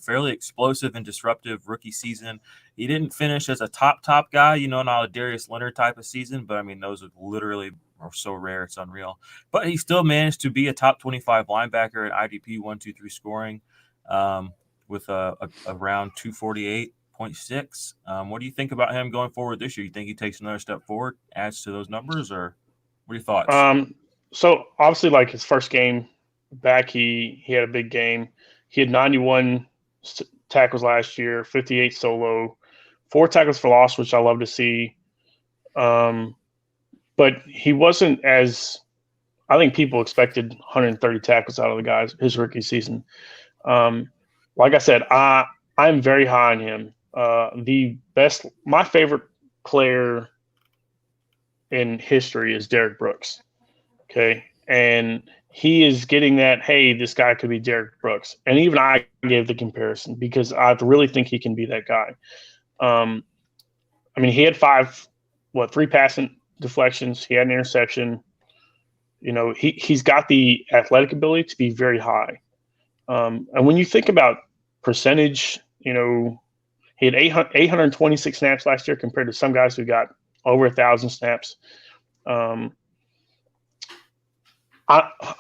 fairly explosive and disruptive rookie season? He didn't finish as a top guy, not a Darius Leonard type of season, but I mean those are so rare, it's unreal. But he still managed to be a top 25 linebacker at IDP 1-2-3 scoring. With around 248.6. What do you think about him going forward this year? You think he takes another step forward, adds to those numbers, or what are your thoughts? So obviously, like his first game back, he had a big game. He had 91 tackles last year, 58 solo, 4 tackles for loss, which I love to see. But he wasn't as I think people expected 130 tackles out of the guys his rookie season. Like I said, I'm very high on him. My favorite player in history is Derek Brooks. Okay. And he is getting that, hey, this guy could be Derek Brooks. And even I gave the comparison because I really think he can be that guy. I mean, he had 3 passing deflections. He had an interception. He's got the athletic ability to be very high. And when you think about percentage, he had 826 snaps last year compared to some guys who got over 1,000 snaps. I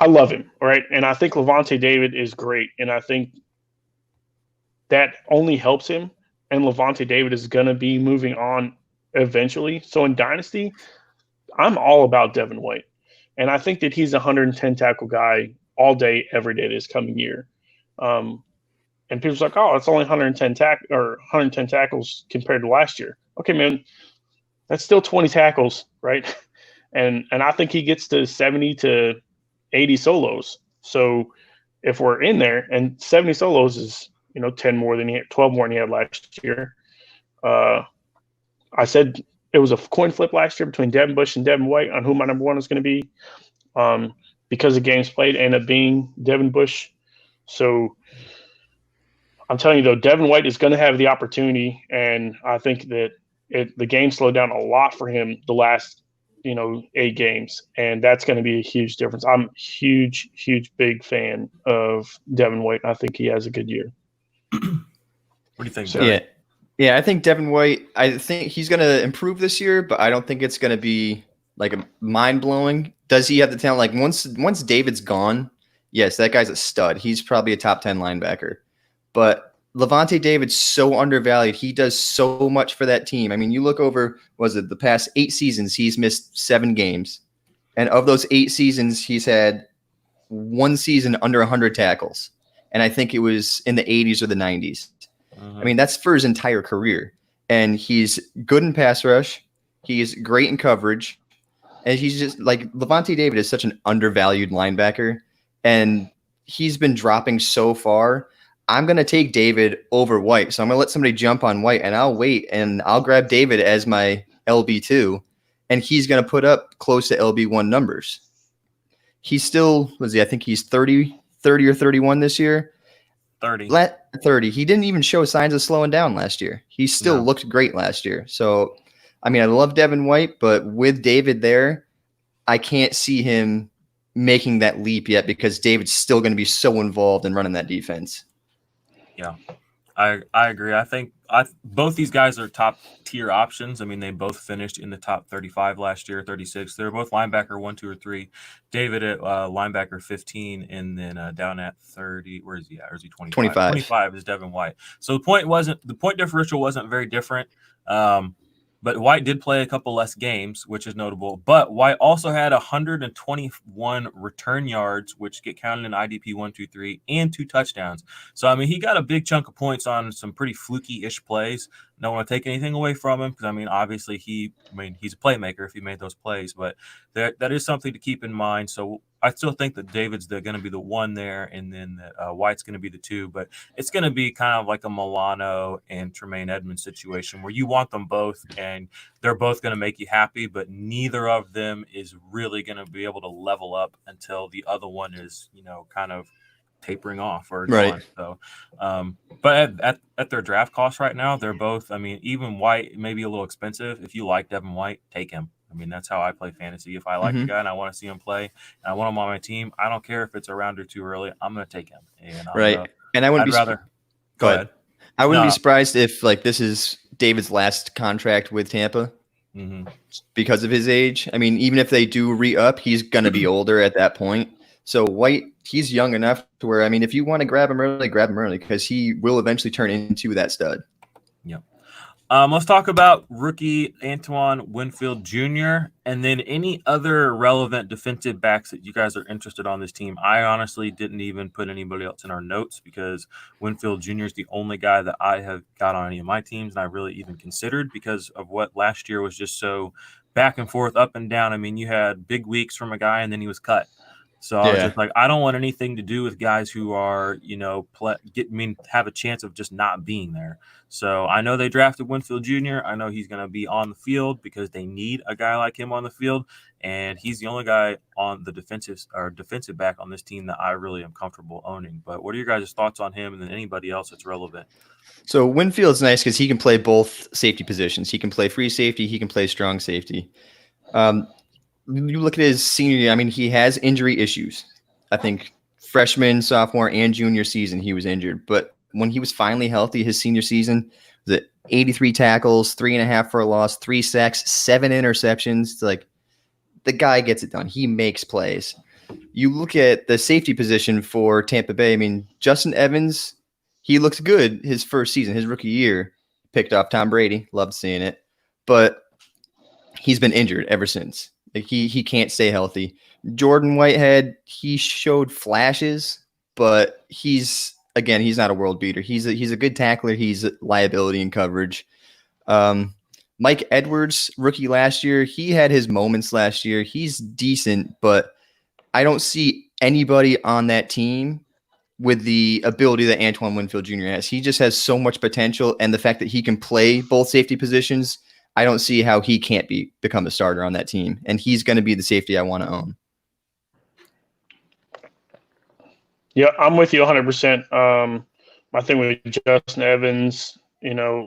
love him, right? And I think Lavonte David is great. And I think that only helps him. And Lavonte David is going to be moving on eventually. So in Dynasty, I'm all about Devin White. And I think that he's a 110 tackle guy all day, every day this coming year. And people's like, oh, it's only 110 tackles compared to last year. Okay, man, that's still 20 tackles, right? And I think he gets to 70 to 80 solos. So if we're in there, and 70 solos is 12 more than he had last year. I said it was a coin flip last year between Devin Bush and Devin White on who my number 1 is going to be. Because the games played ended up being Devin Bush. So I'm telling you, though, Devin White is going to have the opportunity, and I think that the game slowed down a lot for him the last, 8 games, and that's going to be a huge difference. I'm a huge, big fan of Devin White. I think he has a good year. What do you think? So, yeah, I think Devin White, I think he's going to improve this year, but I don't think it's going to be like a mind-blowing. Does he have the talent? Like once David's gone, yes, that guy's a stud. He's probably a top 10 linebacker. But Lavonte David's so undervalued. He does so much for that team. I mean, you look over, the past 8 seasons, he's missed 7 games. And of those 8 seasons, he's had 1 season under 100 tackles. And I think it was in the 80s or the 90s. I mean, that's for his entire career. And he's good in pass rush. He's great in coverage. And he's just like Lavonte David is such an undervalued linebacker. And he's been dropping so far. I'm going to take David over White. So I'm going to let somebody jump on White, and I'll wait, and I'll grab David as my LB2, and he's going to put up close to LB1 numbers. He's still, I think he's 30 or 31 this year. 30. 30. He didn't even show signs of slowing down last year. He still looked great last year. So, I mean, I love Devin White, but with David there, I can't see him making that leap yet because David's still going to be so involved in running that defense. Yeah, I agree. I think both these guys are top tier options. I mean, they both finished in the top 35 last year, 36. They're both linebacker 1, 2, or 3. David at linebacker 15, and then down at 30. Where is he at? Or is he 25? 25 is Devin White. So the point differential wasn't very different. But White did play a couple less games, which is notable. But White also had 121 return yards, which get counted in IDP 1, 2, 3, and 2 touchdowns. So, I mean, he got a big chunk of points on some pretty fluky-ish plays. Don't want to take anything away from him because, I mean, obviously he's a playmaker if he made those plays. But that is something to keep in mind. So I still think that David's going to be the 1 there, and then White's going to be the 2. But it's going to be kind of like a Milano and Tremaine Edmonds situation where you want them both, and they're both going to make you happy, but neither of them is really going to be able to level up until the other one is, kind of tapering off or Right. gone. So, but at their draft cost right now, they're both. I mean, even White may be a little expensive. If you like Devin White, take him. I mean, that's how I play fantasy. If I like a guy and I want to see him play, and I want him on my team, I don't care if it's a round or two early. I'm going to take him. And Right. And I wouldn't go ahead. I wouldn't be surprised if like this is David's last contract with Tampa because of his age. I mean, even if they do re-up, he's going to be older at that point. So White, he's young enough to where, I mean, if you want to grab him early because he will eventually turn into that stud. Yep. Let's talk about rookie Antoine Winfield Jr. and then any other relevant defensive backs that you guys are interested on this team. I honestly didn't even put anybody else in our notes because Winfield Jr. is the only guy that I have got on any of my teams, and I really even considered because of what last year was just so back and forth, up and down. I mean, you had big weeks from a guy, and then he was cut. So I was just like, I don't want anything to do with guys who are, have a chance of just not being there. So I know they drafted Winfield Jr. I know he's going to be on the field because they need a guy like him on the field. And he's the only guy on the defensive back on this team that I really am comfortable owning. But what are your guys' thoughts on him and then anybody else that's relevant? So Winfield's nice because he can play both safety positions. He can play free safety. He can play strong safety. You look at his senior year, I mean, he has injury issues. I think freshman, sophomore, and junior season, he was injured. But when he was finally healthy, his senior season, was it 83 tackles, 3.5 for a loss, 3 sacks, 7 interceptions. It's like the guy gets it done. He makes plays. You look at the safety position for Tampa Bay. I mean, Justin Evans, he looked good his first season, his rookie year. Picked off Tom Brady. Loved seeing it. But he's been injured ever since. Like he can't stay healthy. Jordan Whitehead, he showed flashes, but he's not a world beater. He's a good tackler. He's a liability in coverage. Mike Edwards, rookie last year, he had his moments last year. He's decent, but I don't see anybody on that team with the ability that Antoine Winfield Jr. has. He just has so much potential, and the fact that he can play both safety positions, I don't see how he can't become a starter on that team, and he's going to be the safety I want to own. Yeah, I'm with you 100%. My thing with Justin Evans,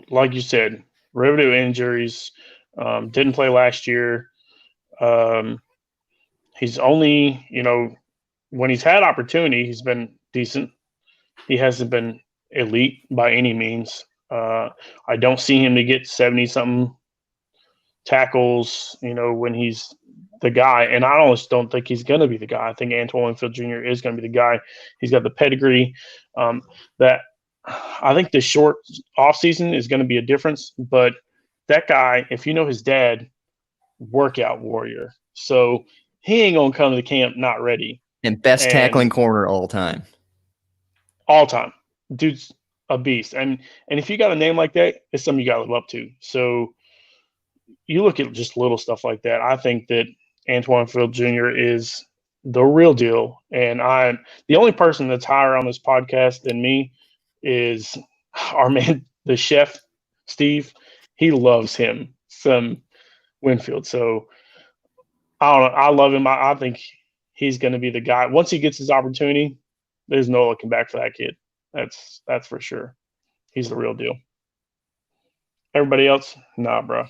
like you said, derivative injuries, didn't play last year. He's only, when he's had opportunity, he's been decent. He hasn't been elite by any means. I don't see him to get 70-something tackles, when he's the guy. And I almost don't think he's going to be the guy. I think Antoine Winfield Jr. is going to be the guy. He's got the pedigree that I think the short offseason is going to be a difference. But that guy, if you know his dad, workout warrior. So he ain't going to come to the camp not ready. And best tackling corner all time. All time. Dude's a beast. And if you got a name like that, it's something you got to live up to. So you look at just little stuff like that. I think that Antoine Winfield Jr. is the real deal. And the only person that's higher on this podcast than me is our man, the chef, Steve. He loves him some Winfield. So I don't know. I love him. I think he's going to be the guy. Once he gets his opportunity, there's no looking back for that kid. That's for sure. He's the real deal. Everybody else, nah, bro.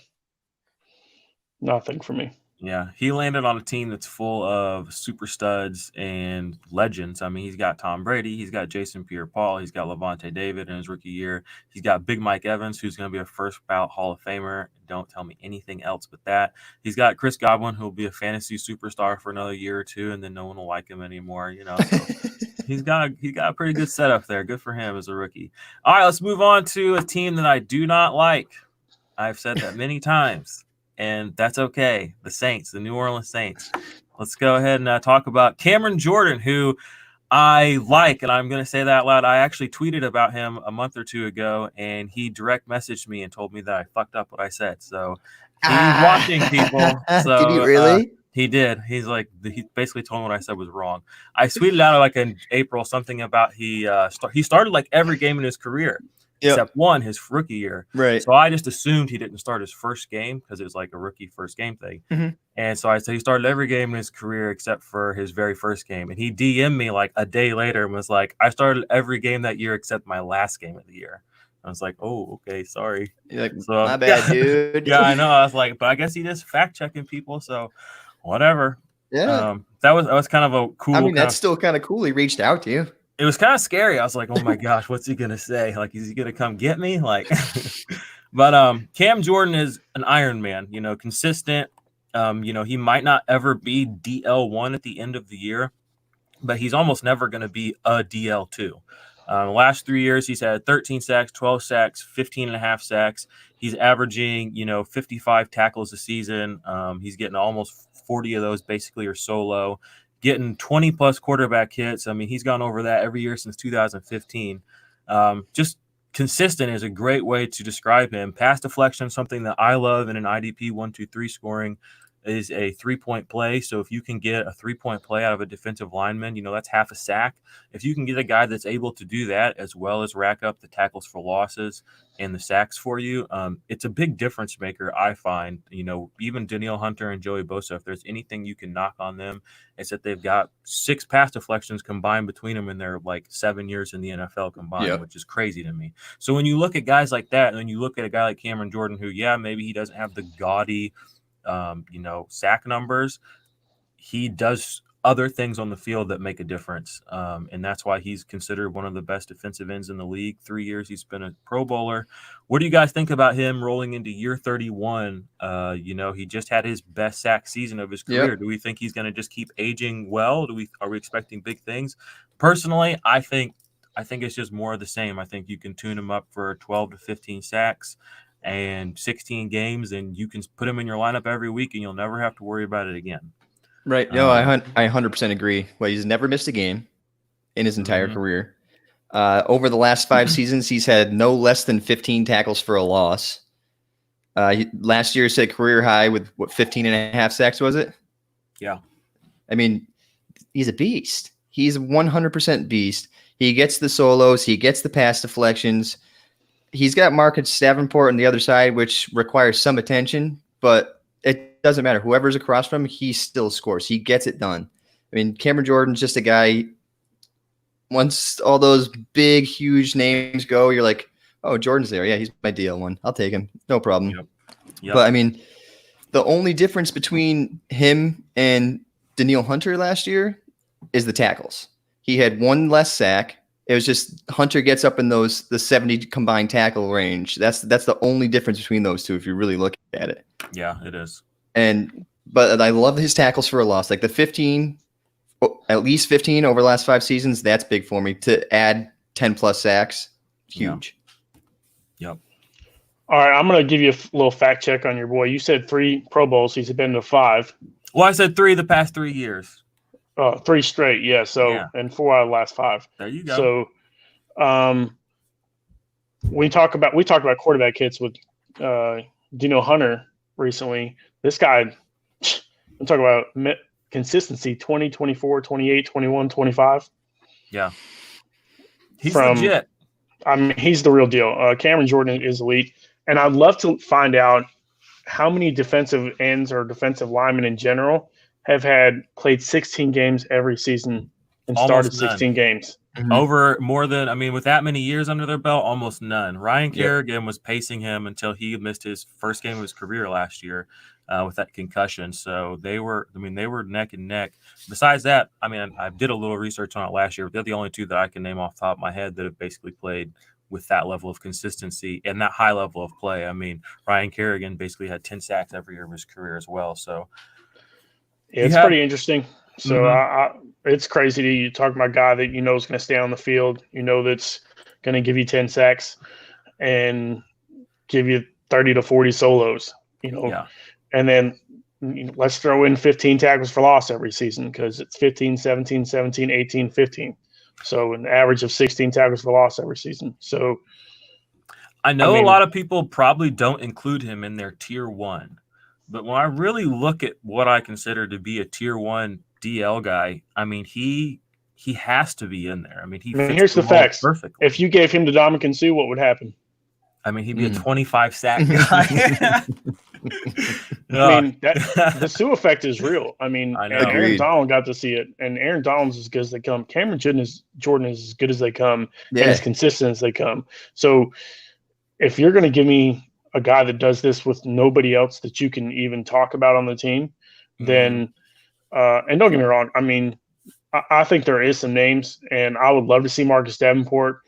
Nothing for me. Yeah, he landed on a team that's full of super studs and legends. I mean, he's got Tom Brady, he's got Jason Pierre-Paul, he's got Levante David in his rookie year. He's got Big Mike Evans, who's going to be a first-ballot Hall of Famer. Don't tell me anything else but that. He's got Chris Godwin, who will be a fantasy superstar for another year or two, and then no one will like him anymore. So he's got a pretty good setup there. Good for him as a rookie. All right, let's move on to a team that I do not like. I've said that many times. And that's okay. The Saints, the New Orleans Saints. Let's go ahead and talk about Cameron Jordan, who I like, and I'm going to say that out loud. I actually tweeted about him a month or two ago, and he direct messaged me and told me that I fucked up what I said. So he's watching people. So, did he really? He did. He basically told me what I said was wrong. I tweeted out like in April something about he started like every game in his career. except one his rookie year. Right. So I just assumed he didn't start his first game because it was like a rookie first game thing. Mhm. And so I said he started every game in his career except for his very first game. And he DM'd me like a day later and was like, I started every game that year except my last game of the year. I was like, oh, okay, sorry. You're like, So, my bad, dude. Yeah, I know. I was like, but I guess he just fact checking people. So whatever. Yeah. That was kind of a cool. I mean, that's still kind of cool. He reached out to you. It was kind of scary. I was like, oh my gosh, what's he gonna say? Like, is he gonna come get me? Like, but Cam Jordan is an Iron Man. You know, consistent. You know, he might not ever be DL1 at the end of the year, but he's almost never going to be a DL2. Last 3 years, he's had 13 sacks, 12 sacks, 15 and a half sacks. He's averaging, 55 tackles a season. He's getting almost 40 of those basically are solo, getting 20 plus quarterback hits. I mean, he's gone over that every year since 2015. Just consistent is a great way to describe him. Pass deflection, something that I love in an IDP 1-2-3 scoring, is a 3-point play. So if you can get a 3-point play out of a defensive lineman, that's half a sack. If you can get a guy that's able to do that as well as rack up the tackles for losses and the sacks for you, it's a big difference maker, I find. Even Danielle Hunter and Joey Bosa, if there's anything you can knock on them, it's that they've got 6 pass deflections combined between them in their 7 years in the NFL combined, which is crazy to me. So when you look at guys like that, and then you look at a guy like Cameron Jordan, who, maybe he doesn't have the gaudy sack numbers, he does other things on the field that make a difference. And that's why he's considered one of the best defensive ends in the league. 3 years he's been a Pro Bowler. What do you guys think about him rolling into year 31? He just had his best sack season of his career. Do we think he's going to just keep aging well? Are we expecting big things? Personally, I think it's just more of the same. I think you can tune him up for 12 to 15 sacks and 16 games, and you can put him in your lineup every week, and you'll never have to worry about it again. Right. No, I 100% agree. Well, he's never missed a game in his entire career. Over the last 5 seasons, he's had no less than 15 tackles for a loss. Last year set career high with 15 and a half sacks, was it? Yeah. I mean, he's a beast. He's a 100% beast. He gets the solos. He gets the pass deflections. He's got Marcus Davenport on the other side, which requires some attention, but it doesn't matter. Whoever's across from him, he still scores. He gets it done. I mean, Cameron Jordan's just a guy. Once all those big, huge names go, you're like, oh, Jordan's there. Yeah, he's my DL1. I'll take him. No problem. Yep. But, I mean, the only difference between him and Danielle Hunter last year is the tackles. He had 1 less sack. It was just Hunter gets up in the 70 combined tackle range. That's the only difference between those two if you really look at it. Yeah, it is. But I love his tackles for a loss. Like the 15, at least 15 over the last 5 seasons, that's big for me. To add 10 plus sacks, huge. Yep. All right, I'm going to give you a little fact check on your boy. You said 3 Pro Bowls. He's been to 5. Well, I said 3 the past 3 years. 3 straight, yeah. So and 4 out of the last 5. There you go. So, we talked about quarterback hits with Dino Hunter recently. This guy, I'm talking about consistency: 20, 24, 28, 21, 25. Yeah, he's legit. I mean, he's the real deal. Cameron Jordan is elite, and I'd love to find out how many defensive ends or defensive linemen in general have played 16 games every season and started 16 games. Over more than, with that many years under their belt, almost none. Ryan Kerrigan was pacing him until he missed his first game of his career last year with that concussion. So they were neck and neck. Besides that, I did a little research on it last year, but they're the only 2 that I can name off the top of my head that have basically played with that level of consistency and that high level of play. Ryan Kerrigan basically had 10 sacks every year of his career as well. So it's pretty interesting. So it's crazy to you talk about a guy that is going to stay on the field, that's going to give you 10 sacks and give you 30 to 40 solos, and then let's throw in 15 tackles for loss every season because it's 15, 17, 17, 18, 15. So an average of 16 tackles for loss every season. So I know a lot of people probably don't include him in their tier 1. But when I really look at what I consider to be a tier 1 DL guy, he he has to be in there. I mean, he I mean, fits here's the mold facts. perfectly. If you gave him to Ndamukong Suh, what would happen? I mean, he'd be a 25 sack guy. I mean, the Sue effect is real. I mean, I know. and Aaron Agreed. Donald got to see it, and Aaron Donald's as good as they come. Cameron Jordan is as good as they come, and Yeah. as consistent as they come. So, if you're going to give me a guy that does this with nobody else that you can even talk about on the team, then, and don't get me wrong, I mean, I think there is some names, and I would love to see Marcus Davenport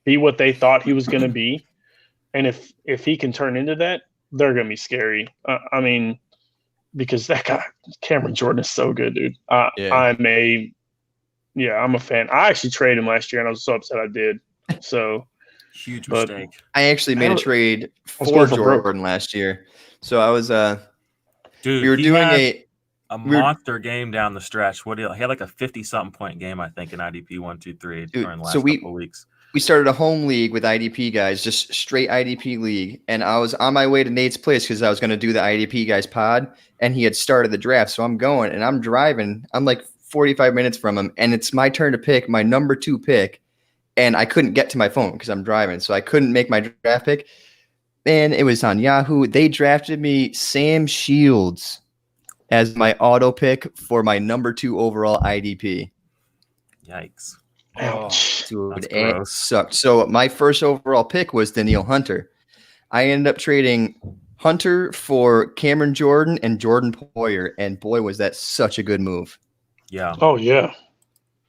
be what they thought he was going to be. And if he can turn into that, they're going to be scary. I mean, because that guy, Cameron Jordan, is so good, dude. I'm a fan. I actually traded him last year, and I was so upset I did. So huge mistake. I actually made a trade for Jordan last year. So I was dude, we were doing a monster game down the stretch. He had like a 50-something point game, I think, in IDP 1, 2, 3 during the last couple of weeks. We started a home league with IDP guys, just straight IDP league. And I was on my way to Nate's place because I was going to do the IDP guys pod, and he had started the draft. So I'm going and I'm driving. I'm like 45 minutes from him, and it's my turn to pick my number 2 pick. And I couldn't get to my phone because I'm driving. So I couldn't make my draft pick. And it was on Yahoo. They drafted me Sam Shields as my auto pick for my number 2 overall IDP. Yikes. Oh, dude, it sucked. So my first overall pick was Daniil Hunter. I ended up trading Hunter for Cameron Jordan and Jordan Poyer, and boy, was that such a good move. Yeah. Oh, yeah.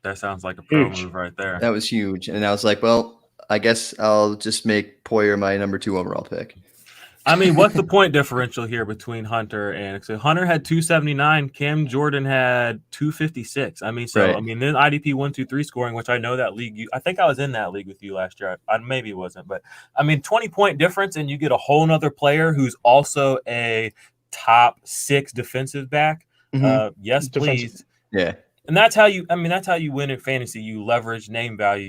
That sounds like a pro move right there. That was huge. And I was like, well, I guess I'll just make Poyer my number 2 overall pick. I mean, what's the point differential here between Hunter and so Hunter had 279, Cam Jordan had 256. I mean, I mean, then IDP 1, 2, 3 scoring, which I know that league. I think I was in that league with you last year. I maybe wasn't, but I mean, 20-point difference, and you get a whole nother player who's also a top 6 defensive back. Yes, please. Yeah. And that's how you win in fantasy. You leverage name value.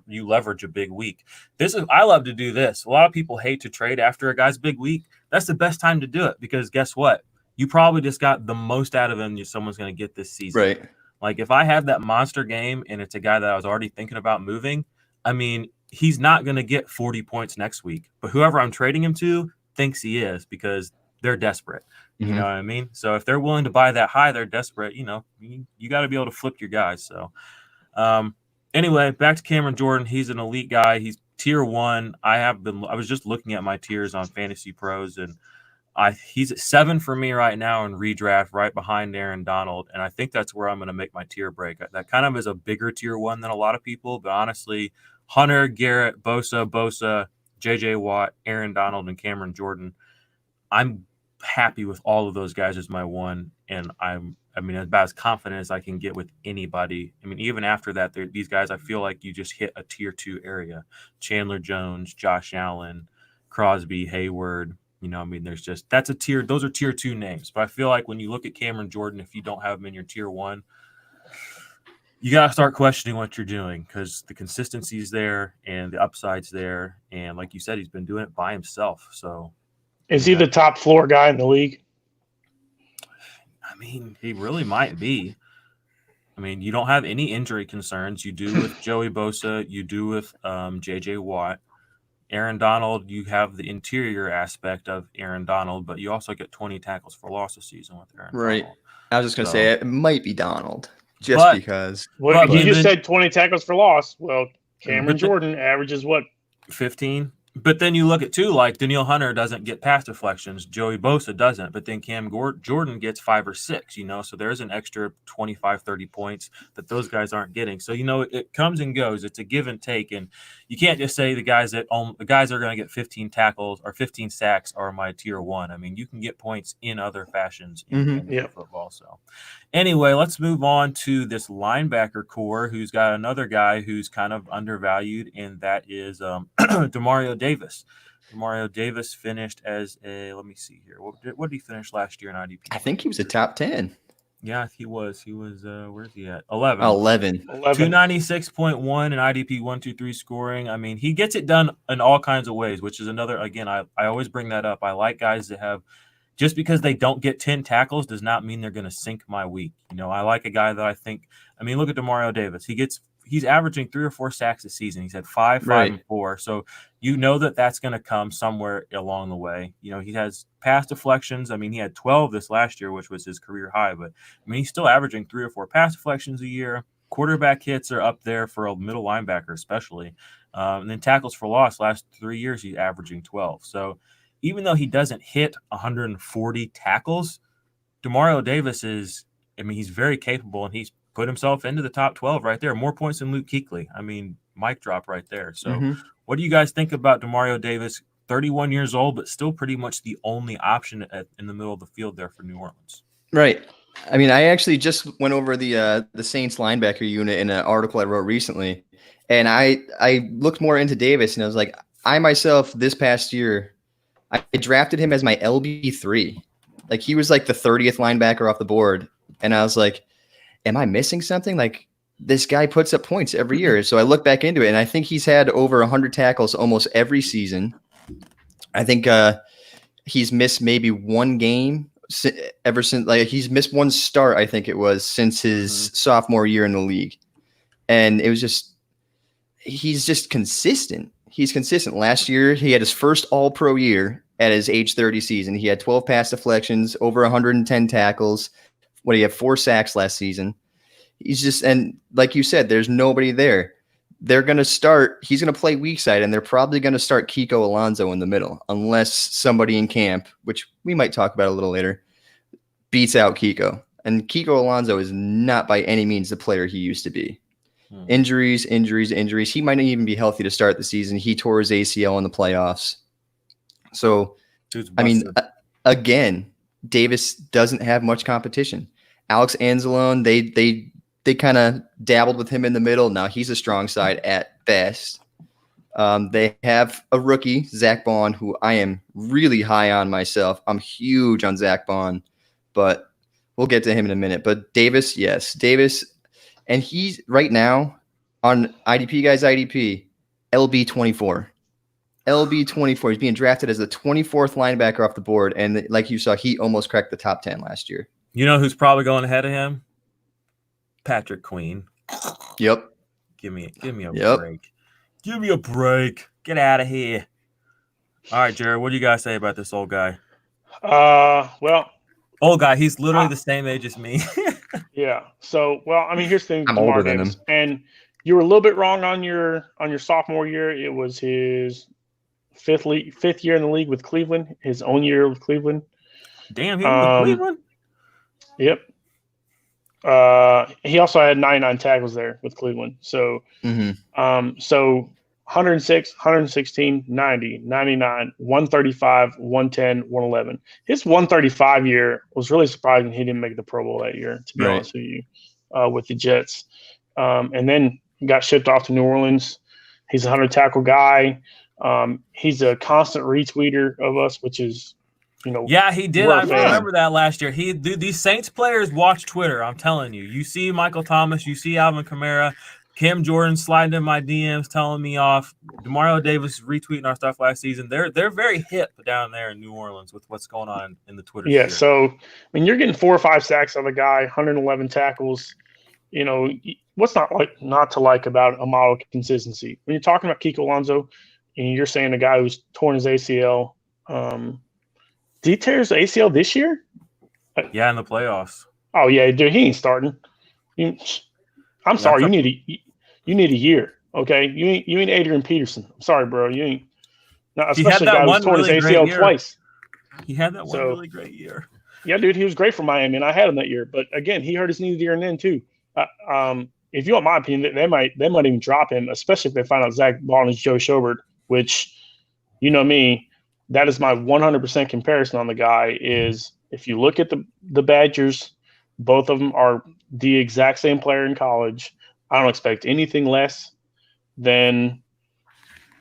You leverage a big week. I love to do this. A lot of people hate to trade after a guy's big week. That's the best time to do it because guess what? You probably just got the most out of him someone's going to get this season. Right. Like if I have that monster game and it's a guy that I was already thinking about moving, I mean, he's not going to get 40 points next week. But whoever I'm trading him to thinks he is because they're desperate. You know what I mean? So if they're willing to buy that high, they're desperate. You know, you got to be able to flip your guys. So anyway, back to Cameron Jordan. He's an elite guy. He's tier 1. I was just looking at my tiers on Fantasy Pros, and he's at 7 for me right now in redraft, right behind Aaron Donald. And I think that's where I'm going to make my tier break. That kind of is a bigger tier 1 than a lot of people. But honestly, Hunter, Garrett, Bosa, JJ Watt, Aaron Donald, and Cameron Jordan, I'm happy with all of those guys as my 1, and I'm about as confident as I can get with anybody. I mean, even after that, these guys, I feel like you just hit a tier 2 area. Chandler Jones, Josh Allen, Crosby, Hayward. You know, I mean, that's a tier. Those are tier 2 names. But I feel like when you look at Cameron Jordan, if you don't have him in your tier 1, you got to start questioning what you're doing because the consistency is there and the upside's there. And like you said, he's been doing it by himself. So. Is he the top floor guy in the league? I mean, he really might be. I mean, you don't have any injury concerns. You do with Joey Bosa. You do with J.J. Watt. Aaron Donald, you have the interior aspect of Aaron Donald, but you also get 20 tackles for loss a season with Aaron Donald. I was just going to say it might be Donald because. Well, you just said 20 tackles for loss. Well, Cameron Jordan averages what? 15. But then you look at like Daniil Hunter doesn't get pass deflections. Joey Bosa doesn't. But then Cam Jordan gets 5 or 6, So there's an extra 25, 30 points that those guys aren't getting. So, it comes and goes. It's a give and take. And you can't just say the guys that are going to get 15 tackles or 15 sacks are my tier 1. I mean, you can get points in other fashions in football. So anyway, let's move on to this linebacker core who's got another guy who's kind of undervalued, and that is Demario Davis. Demario Davis finished as let me see here. What did he finish last year in IDP? I think he was a top 10. Yeah, he was. He was, where's he at? 11. 296.1 in IDP 1, 2, 3 scoring. I mean, he gets it done in all kinds of ways, which is another, again, I always bring that up. I like guys that have, just because they don't get 10 tackles does not mean they're going to sink my week. I like a guy that I think I mean, look at Demario Davis. He's averaging 3 or 4 sacks a season. He's had 5, 5, Right. and 4. So you know that's going to come somewhere along the way. You know, he has pass deflections. I mean, he had 12 this last year, which was his career high. But I mean, he's still averaging 3 or 4 pass deflections a year. Quarterback hits are up there for a middle linebacker, especially. And then tackles for loss last 3 years, he's averaging 12. So even though he doesn't hit 140 tackles, Demario Davis he's very capable, and he's put himself into the top 12 right there. More points than Luke Kuechly. I mean, mic drop right there. So what do you guys think about Demario Davis, 31 years old, but still pretty much the only option in the middle of the field there for New Orleans? Right. I mean, I actually just went over the Saints linebacker unit in an article I wrote recently, and I looked more into Davis, and I was like, I myself this past year, I drafted him as my LB3. Like, he was like the 30th linebacker off the board, and I was like, am I missing something? Like, this guy puts up points every year. So I look back into it, and I think he's had over 100 tackles almost every season. I think he's missed maybe one game ever since, like, he's missed one start, I think it was, since his sophomore year in the league. And it was just, he's just consistent. He's consistent. Last year, he had his first all-pro year at his age 30 season. He had 12 pass deflections, over 110 tackles. What do you have? 4 sacks last season. He's just, and like you said, there's nobody there. They're going to start, he's going to play weak side, and they're probably going to start Kiko Alonso in the middle, unless somebody in camp, which we might talk about a little later, beats out Kiko. And Kiko Alonso is not by any means the player he used to be. Injuries. He might not even be healthy to start the season. He tore his ACL in the playoffs. So, I mean, again, Davis doesn't have much competition. Alex Anzalone, they kind of dabbled with him in the middle. Now he's a strong side at best. They have a rookie, Zach Baun, who I am really high on myself. I'm huge on Zach Baun, but we'll get to him in a minute. But Davis, yes, Davis, and he's right now on IDP guys IDP, LB24. LB24. He's being drafted as the 24th linebacker off the board, and like you saw, he almost cracked the top 10 last year. You know who's probably going ahead of him? Patrick Queen. Yep. Give me a break. Give me a break. Get out of here. All right, Jarod, what do you guys say about this old guy? Well, old guy. He's literally the same age as me. Yeah. So, well, I mean, here's the thing. I'm older than him. And you were a little bit wrong on your sophomore year. It was his fifth year in the league with Cleveland. His own year with Cleveland. Damn, he was with Cleveland. Yep. He also had 99 tackles there with Cleveland. So, so 106, 116, 90, 99, 135, 110, 111. His 135 year was really surprising. He didn't make the Pro Bowl that year, to be honest with you, with the Jets. And then got shipped off to New Orleans. He's a 100 tackle guy. He's a constant retweeter of us, which is, yeah, he did. I remember that last year. These Saints players watch Twitter. I'm telling you. You see Michael Thomas, you see Alvin Kamara, Cam Jordan sliding in my DMs, telling me off. Demario Davis retweeting our stuff last season. They're very hip down there in New Orleans with what's going on in the Twitter. Yeah. Sphere. So I mean, you're getting 4 or 5 sacks on a guy, 111 tackles. What's not to like about a model consistency? When you're talking about Kiko Alonso, and you're saying a guy who's torn his ACL. Did he tear his ACL this year? Yeah, in the playoffs. Oh yeah, dude, he ain't starting. I'm sorry, you need a year. Okay, you ain't Adrian Peterson. I'm sorry, bro, you ain't. Not especially a guy who's torn his ACL twice. He had that one really great year. Yeah, dude, he was great for Miami, and I had him that year. But again, he hurt his knee the year and then too. If you want my opinion, they might even drop him, especially if they find out Zach Baun is Joe Schobert, which, you know me. That is my 100% comparison on the guy is if you look at the Badgers, both of them are the exact same player in college. I don't expect anything less than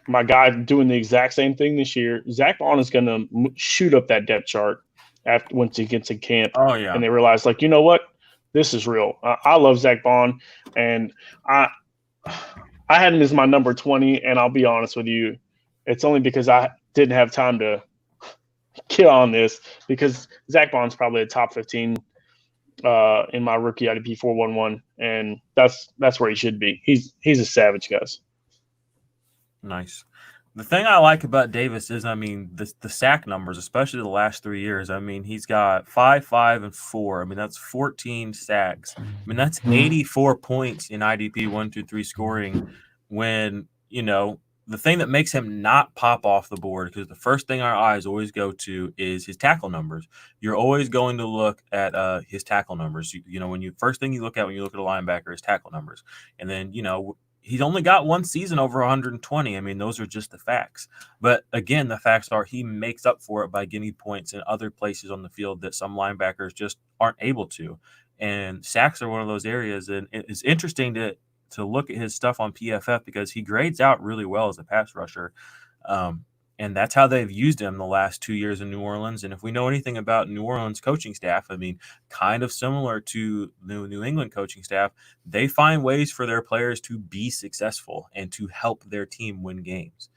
my guy doing the exact same thing this year. Zach Baun is going to shoot up that depth chart once he gets in camp. Oh, yeah. And they realize, you know what? This is real. I love Zach Baun, and I had him as my number 20, and I'll be honest with you. It's only because I didn't have time to kill on this because Zach Baun's probably a top 15 in my rookie IDP 411, and that's where he should be. He's a savage, guys. Nice. The thing I like about Davis is, I mean, the sack numbers, especially the last 3 years. I mean, he's got 5, 5, and 4. I mean, that's 14 sacks. I mean, that's 84 points in IDP 1, 2, 3 scoring. When the thing that makes him not pop off the board, because the first thing our eyes always go to is his tackle numbers. You're always going to look at his tackle numbers. First thing you look at when you look at a linebacker is tackle numbers, and then he's only got one season over 120. I mean, those are just the facts. But again, the facts are he makes up for it by getting points in other places on the field that some linebackers just aren't able to. And sacks are one of those areas. And it's interesting to look at his stuff on PFF because he grades out really well as a pass rusher. And that's how they've used him the last 2 years in New Orleans. And if we know anything about New Orleans coaching staff, I mean, kind of similar to the New England coaching staff, they find ways for their players to be successful and to help their team win games.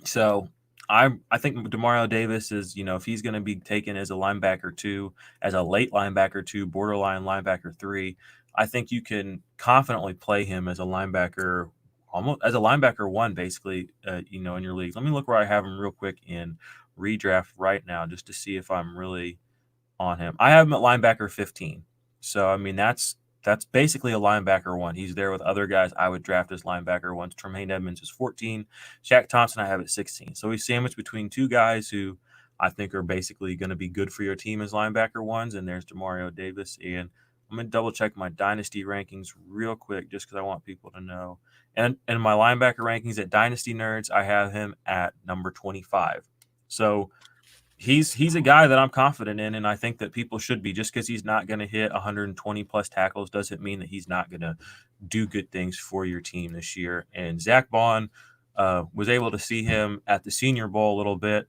So I think Demario Davis is, if he's going to be taken as a linebacker 2, as a late linebacker 2, borderline linebacker 3, I think you can confidently play him as a linebacker, almost as a linebacker 1, basically, in your leagues. Let me look where I have him real quick in redraft right now, just to see if I'm really on him. I have him at linebacker 15. So, I mean, that's basically a linebacker 1. He's there with other guys I would draft as linebacker 1. Tremaine Edmonds is 14. Shaq Thompson I have at 16. So he's sandwiched between 2 guys who I think are basically going to be good for your team as linebacker 1s. And there's Demario Davis. And I'm going to double check my dynasty rankings real quick just because I want people to know. And my linebacker rankings at Dynasty Nerds, I have him at number 25. So he's a guy that I'm confident in, and I think that people should be. Just because he's not going to hit 120 plus tackles doesn't mean that he's not going to do good things for your team this year. And Zach Baun was able to see him at the Senior Bowl a little bit.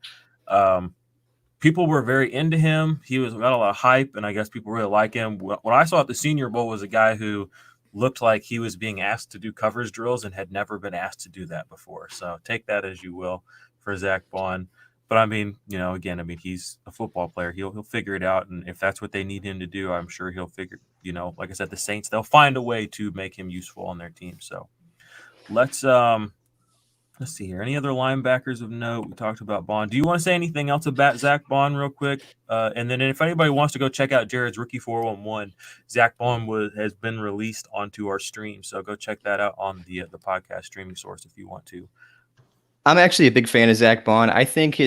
People were very into him. He got a lot of hype, and I guess people really like him. What I saw at the Senior Bowl was a guy who looked like he was being asked to do coverage drills and had never been asked to do that before. So take that as you will for Zach Baun. But I mean, again, he's a football player. He'll figure it out, and if that's what they need him to do, I'm sure he'll figure. Like I said, the Saints, they'll find a way to make him useful on their team. So let's see here. Any other linebackers of note? We talked about Baun. Do you want to say anything else about Zach Baun real quick? And then if anybody wants to go check out Jared's Rookie 411, Zach Baun has been released onto our stream. So go check that out on the podcast streaming source if you want to. I'm actually a big fan of Zach Baun. I think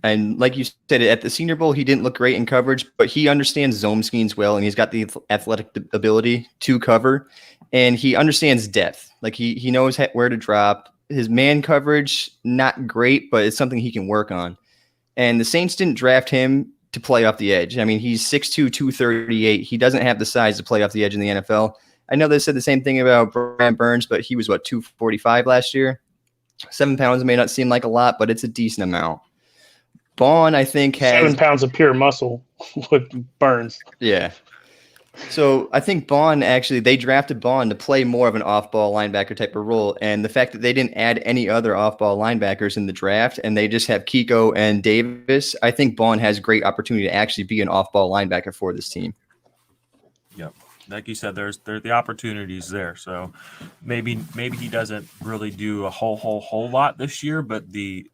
and like you said, at the Senior Bowl, he didn't look great in coverage, but he understands zone schemes well, and he's got the athletic ability to cover, and he understands depth. Like he knows where to drop. His man coverage, not great, but it's something he can work on. And the Saints didn't draft him to play off the edge. I mean, he's 6'2", 238. He doesn't have the size to play off the edge in the NFL. I know they said the same thing about Brian Burns, but he was, 245 last year? 7 pounds may not seem like a lot, but it's a decent amount. Baun, I think, has 7 pounds of pure muscle with Burns. Yeah. So I think Baun, actually, they drafted Baun to play more of an off-ball linebacker type of role. And the fact that they didn't add any other off-ball linebackers in the draft and they just have Kiko and Davis, I think Baun has great opportunity to actually be an off-ball linebacker for this team. Yep. Like you said, there's the opportunities there. So maybe he doesn't really do a whole lot this year, but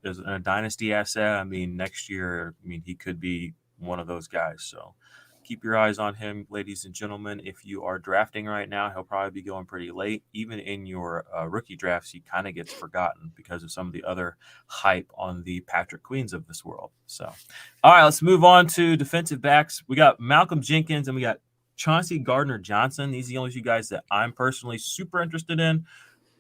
as a dynasty asset, next year, he could be one of those guys. So keep your eyes on him, ladies and gentlemen. If you are drafting right now, he'll probably be going pretty late. Even in your rookie drafts, he kind of gets forgotten because of some of the other hype on the Patrick Queens of this world. So, all right, let's move on to defensive backs. We got Malcolm Jenkins and we got Chauncey Gardner-Johnson. These are the only 2 guys that I'm personally super interested in.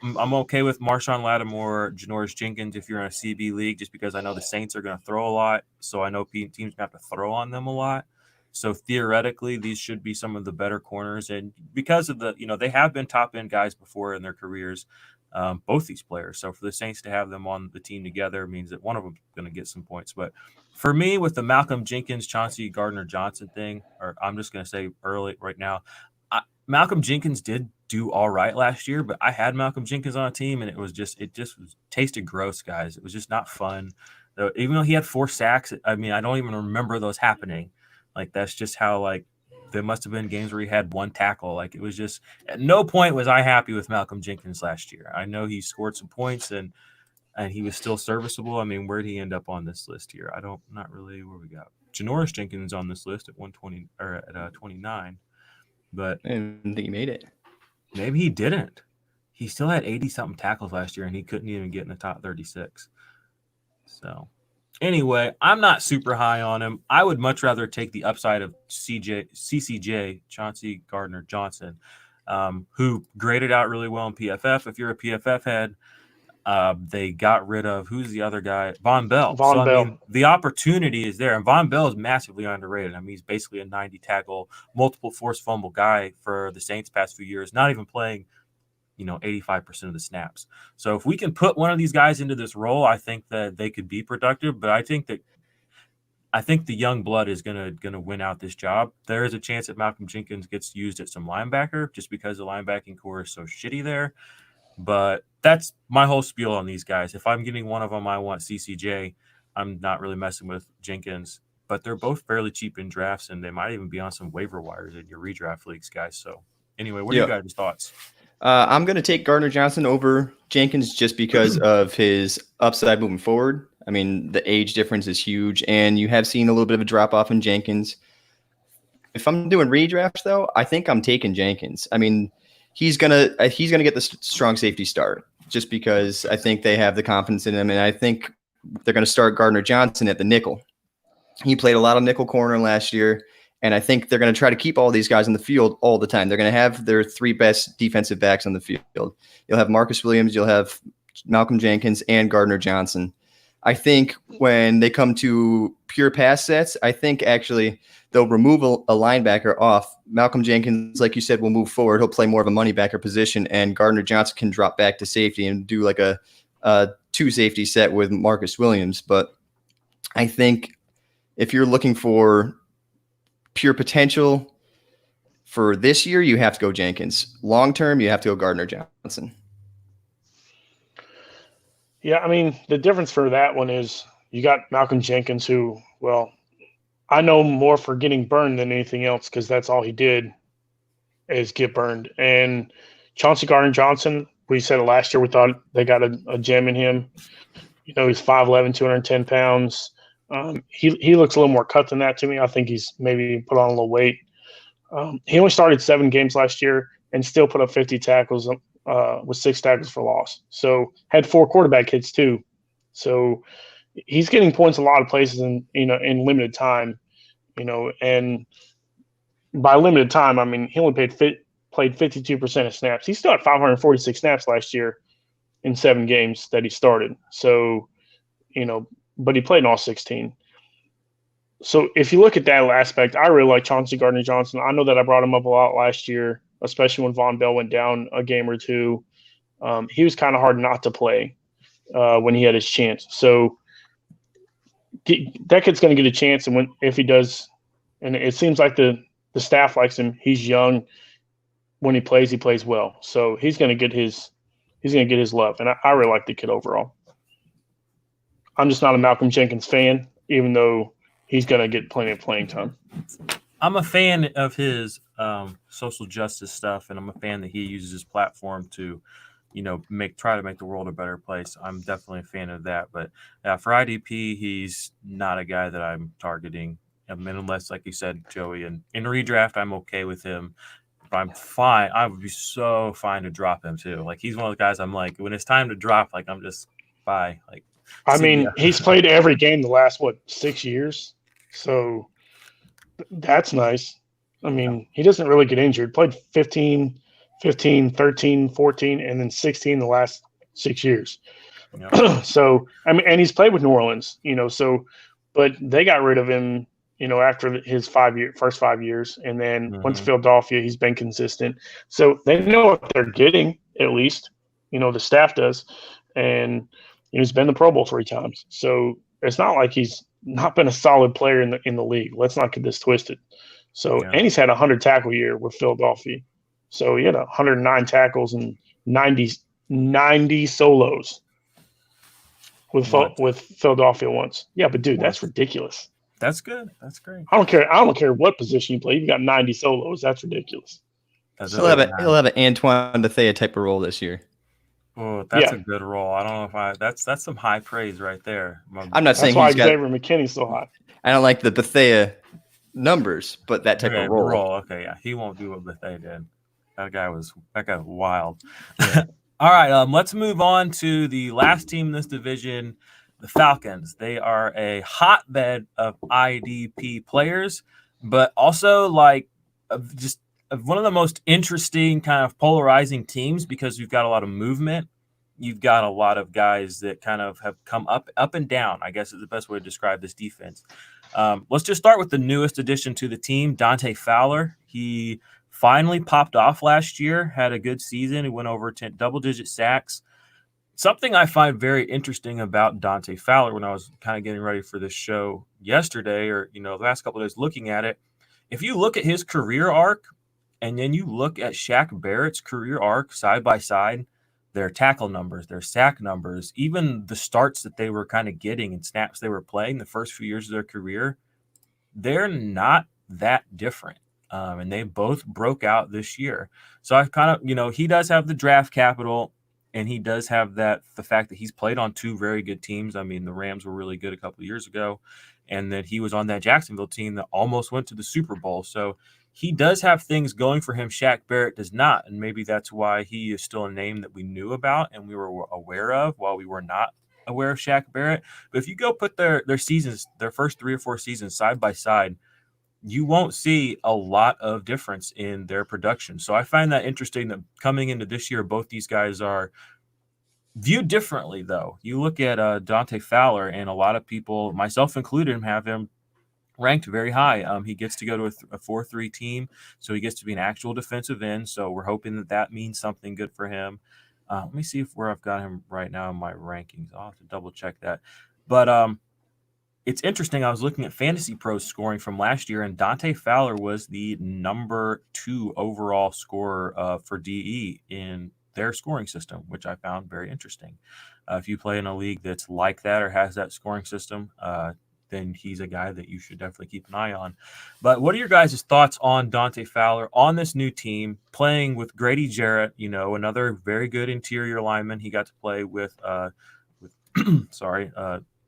I'm okay with Marshawn Lattimore, Janoris Jenkins if you're in a CB league, just because I know the Saints are going to throw a lot. So I know teams going to have to throw on them a lot. So theoretically, these should be some of the better corners. And because of they have been top end guys before in their careers, both these players. So for the Saints to have them on the team together means that one of them is going to get some points. But for me, with the Malcolm Jenkins, Chauncey Gardner-Johnson thing, or I'm just going to say early right now, Malcolm Jenkins did do all right last year, but I had Malcolm Jenkins on a team, and it just tasted gross, guys. It was just not fun. Even though he had 4 sacks, I don't even remember those happening. Like that's just how like there must have been games where he had one tackle. Like it was just at no point was I happy with Malcolm Jenkins last year. I know he scored some points and he was still serviceable. I mean, where'd he end up on this list here? Not really where we got. Janoris Jenkins on this list at 120 or at 29, but I didn't think he made it. Maybe he didn't. He still had 80-something tackles last year, and he couldn't even get in the top 36. So, anyway, I'm not super high on him. I would much rather take the upside of CCJ, Chauncey Gardner-Johnson, who graded out really well in PFF. If you're a PFF head, they got rid of who's the other guy? Von Bell. Von Bell. I mean, the opportunity is there, and Von Bell is massively underrated. I mean, he's basically a 90 tackle, multiple forced fumble guy for the Saints past few years, not even playing, 85% of the snaps. So if we can put one of these guys into this role, I think that they could be productive. But I think the young blood is gonna win out this job. There is a chance that Malcolm Jenkins gets used at some linebacker just because the linebacking core is so shitty there. But that's my whole spiel on these guys. If I'm getting one of them, I want CCJ. I'm not really messing with Jenkins, but they're both fairly cheap in drafts, and they might even be on some waiver wires in your redraft leagues, guys. So anyway, what are you guys' thoughts? I'm going to take Gardner-Johnson over Jenkins just because of his upside moving forward. I mean, the age difference is huge, and you have seen a little bit of a drop-off in Jenkins. If I'm doing redrafts, though, I think I'm taking Jenkins. I mean, he's gonna get the strong safety start just because I think they have the confidence in him, and I think they're going to start Gardner-Johnson at the nickel. He played a lot of nickel corner last year, and I think they're going to try to keep all these guys on the field all the time. They're going to have their three best defensive backs on the field. You'll have Marcus Williams, you'll have Malcolm Jenkins, and Gardner-Johnson. I think when they come to pure pass sets, I think actually they'll remove a linebacker off. Malcolm Jenkins, like you said, will move forward. He'll play more of a money backer position, and Gardner-Johnson can drop back to safety and do like a two safety set with Marcus Williams. But I think if you're looking for pure potential for this year, you have to go Jenkins. Long term, you have to go Gardner-Johnson. Yeah, I mean, the difference for that one is you got Malcolm Jenkins who, well, I know more for getting burned than anything else because that's all he did is get burned. And Chauncey Gardner-Johnson, we said it last year, we thought they got a gem in him. He's 5'11", 210 pounds. He looks a little more cut than that to me. I think he's maybe put on a little weight. He only started 7 games last year and still put up 50 tackles with 6 tackles for loss. So had 4 quarterback hits too. So he's getting points a lot of places in limited time, and by limited time, I mean, he only played 52% of snaps. He still had 546 snaps last year in 7 games that he started. So, but he played in all 16. So if you look at that aspect, I really like Chauncey Gardner-Johnson. I know that I brought him up a lot last year, especially when Von Bell went down a game or two. He was kind of hard not to play when he had his chance. So that kid's going to get a chance, and if he does, and it seems like the staff likes him. He's young. When he plays well. So he's going to get his love, and I really like the kid overall. I'm just not a Malcolm Jenkins fan, even though he's going to get plenty of playing time. I'm a fan of his social justice stuff, and I'm a fan that he uses his platform to, try to make the world a better place. I'm definitely a fan of that. But for IDP, he's not a guy that I'm targeting. I mean, unless, like you said, Joey, in redraft, I'm okay with him. But I'm fine. I would be so fine to drop him too. Like he's one of the guys I'm like, when it's time to drop, like I'm just bye. Like I mean, he's played every game the last 6 years. So that's nice. I mean, he doesn't really get injured. Played 15, 13, 14, and then 16 the last 6 years. Yeah. So, I mean, and he's played with New Orleans, but they got rid of him, after his first 5 years. And then once Philadelphia, he's been consistent. So they know what they're getting, at least, the staff does. And he's been the Pro Bowl 3 times. So it's not like he's not been a solid player in the league. Let's not get this twisted. So, and he's had a 100 tackle year with Philadelphia. So he had 109 tackles and 90 solos with Philadelphia once. Yeah, but dude, that's ridiculous. That's good. That's great. I don't care what position you play. You've got 90 solos. That's ridiculous. He'll have an Antoine Bethea type of role this year. Oh, that's a good role. I don't know if that's some high praise right there. I'm not saying that's why Xavier McKinney's so high. I don't like the Bethea numbers, but that type of role. Okay, yeah, he won't do what Bethea did. That guy was wild. Yeah. All right, let's move on to the last team in this division, the Falcons. They are a hotbed of IDP players, but also just one of the most interesting kind of polarizing teams because we've got a lot of movement. You've got a lot of guys that kind of have come up and down, I guess is the best way to describe this defense. Let's just start with the newest addition to the team, Dante Fowler. He finally popped off last year, had a good season. He went over 10 double-digit sacks. Something I find very interesting about Dante Fowler when I was kind of getting ready for this show yesterday or, the last couple of days looking at it, if you look at his career arc and then you look at Shaq Barrett's career arc side by side, their tackle numbers, their sack numbers, even the starts that they were kind of getting and snaps they were playing the first few years of their career, they're not that different. And they both broke out this year. So I kind of, he does have the draft capital and he does have the fact that he's played on two very good teams. I mean, the Rams were really good a couple of years ago and that he was on that Jacksonville team that almost went to the Super Bowl. So he does have things going for him. Shaq Barrett does not. And maybe that's why he is still a name that we knew about and we were aware of while we were not aware of Shaq Barrett. But if you go put their seasons, their first 3 or 4 seasons side by side, you won't see a lot of difference in their production. So I find that interesting that coming into this year, both these guys are viewed differently, though. You look at Dante Fowler, and a lot of people, myself included, have him ranked very high. He gets to go to a 4-3 team, so he gets to be an actual defensive end. So we're hoping that means something good for him. Let me see where I've got him right now in my rankings. I'll have to double check that. But it's interesting. I was looking at Fantasy Pros scoring from last year, and Dante Fowler was the number 2 overall scorer for DE in their scoring system, which I found very interesting. If you play in a league that's like that or has that scoring system, then he's a guy that you should definitely keep an eye on. But what are your guys' thoughts on Dante Fowler on this new team, playing with Grady Jarrett, another very good interior lineman. He got to play with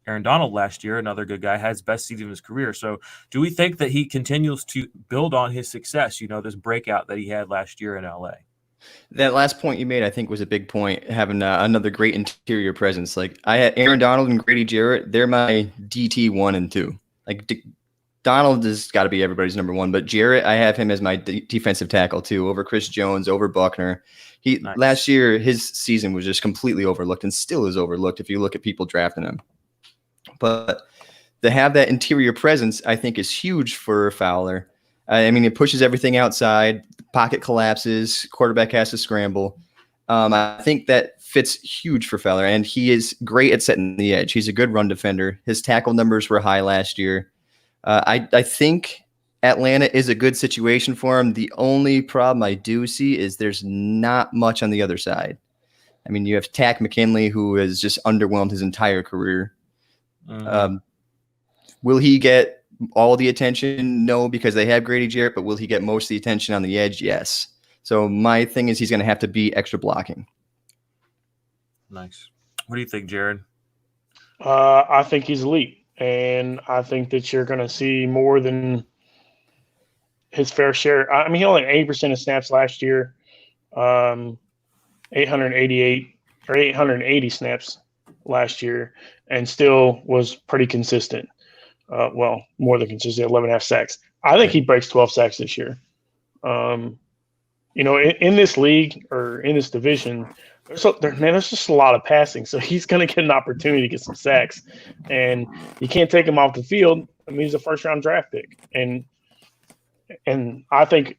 Aaron Donald last year, another good guy, had his best season of his career. So do we think that he continues to build on his success, this breakout that he had last year in LA? That last point you made, I think, was a big point, having another great interior presence. Like, I had Aaron Donald and Grady Jarrett. They're my DT 1 and 2. Like, Donald has got to be everybody's number 1, but Jarrett, I have him as my defensive tackle, too, over Chris Jones, over Buckner. Nice. Last year, his season was just completely overlooked and still is overlooked if you look at people drafting him. But to have that interior presence, I think, is huge for Fowler. I mean, it pushes everything outside. Pocket collapses. Quarterback has to scramble. I think that fits huge for Fowler, and he is great at setting the edge. He's a good run defender. His tackle numbers were high last year. I think Atlanta is a good situation for him. The only problem I do see is there's not much on the other side. I mean, you have Tack McKinley, who has just underwhelmed his entire career. Mm-hmm. Will he get all the attention? No, because they have Grady Jarrett, but will he get most of the attention on the edge? Yes. So my thing is he's going to have to be extra blocking. Nice. What do you think, Jarod? I think he's elite, and I think that you're going to see more than his fair share. I mean, he only had 80% of snaps last year, 880 snaps last year, and still was pretty consistent. More than consistent, 11.5 sacks. I think he breaks 12 sacks this year. In this league or in this division, there's just a lot of passing. So he's going to get an opportunity to get some sacks. And you can't take him off the field. I mean, he's a first-round draft pick. And I think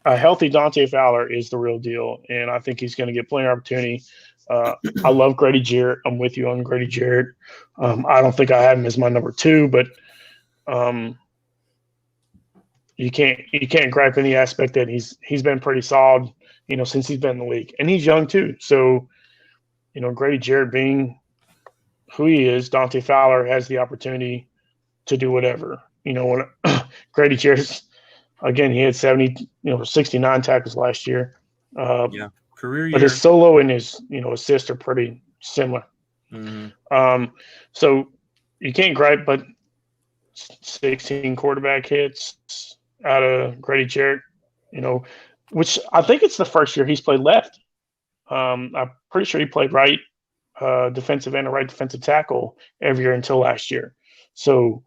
a healthy Dante Fowler is the real deal. And I think he's going to get plenty of opportunity. I love Grady Jarrett. I'm with you on Grady Jarrett. I don't think I have him as my number 2, but you can't gripe any aspect that he's been pretty solid, since he's been in the league, and he's young too. So, Grady Jarrett being who he is, Dante Fowler has the opportunity to do whatever, when Grady Jarrett, again, he had 69 tackles last year. Career but year. his solo and his, assists are pretty similar. Mm-hmm. So you can't gripe, but 16 quarterback hits out of Grady Jarrett, which I think it's the first year he's played left. I'm pretty sure he played right defensive end or right defensive tackle every year until last year. So,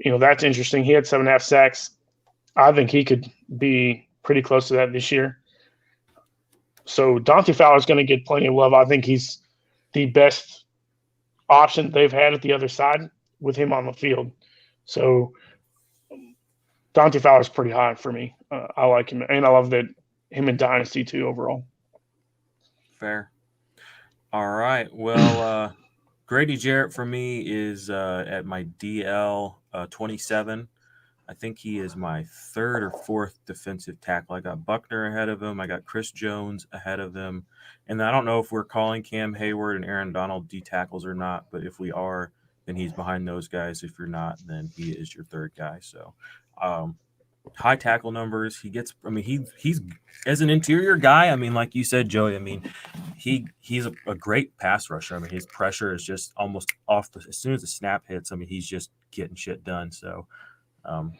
that's interesting. He had 7.5 sacks. I think he could be pretty close to that this year. So Dante Fowler's going to get plenty of love. I think he's the best option they've had at the other side with him on the field. So Dante Fowler's pretty high for me. I like him, and I love that him in Dynasty too overall. Fair. All right. Well, Grady Jarrett for me is at my DL 27. I think he is my third or fourth defensive tackle. I got Buckner ahead of him. I got Chris Jones ahead of him. And I don't know if we're calling Cam Hayward and Aaron Donald D tackles or not, but if we are, then he's behind those guys. If you're not, then he is your third guy. So high tackle numbers. He's as an interior guy, like you said, Joey, he's a great pass rusher. His pressure is just almost off as soon as the snap hits. He's just getting shit done. So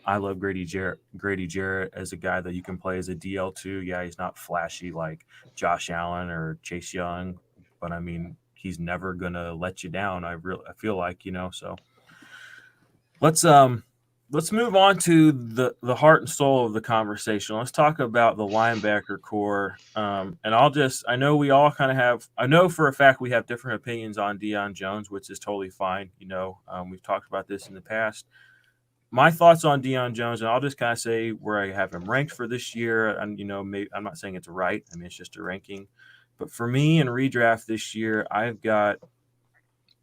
I love Grady Jarrett as a guy that you can play as a DL2. Yeah, he's not flashy like Josh Allen or Chase Young, but he's never gonna let you down. I feel like, so let's move on to the heart and soul of the conversation. Let's talk about the linebacker core. And I know we all kind of I know for a fact we have different opinions on Deion Jones, which is totally fine. We've talked about this in the past. My thoughts on Deion Jones, and I'll just kind of say where I have him ranked for this year. And, maybe I'm not saying it's right. It's just a ranking. But for me in redraft this year, I've got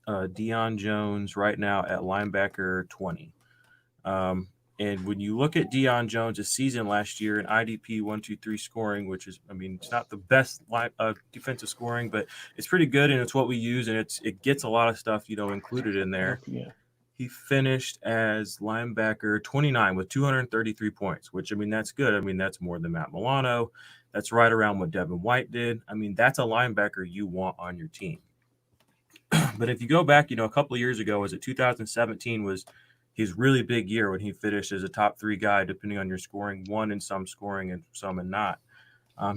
Deion Jones right now at linebacker 20. And when you look at Deion Jones' season last year in IDP 1-2-3 scoring, which is, it's not the best defensive scoring, but it's pretty good, and it's what we use, and it gets a lot of stuff, included in there. Yeah. He finished as linebacker 29 with 233 points, which, that's good. That's more than Matt Milano. That's right around what Devin White did. That's a linebacker you want on your team. But if you go back, a couple of years ago, was it 2017 was his really big year when he finished as a top 3 guy, depending on your scoring, one in some scoring and some and not.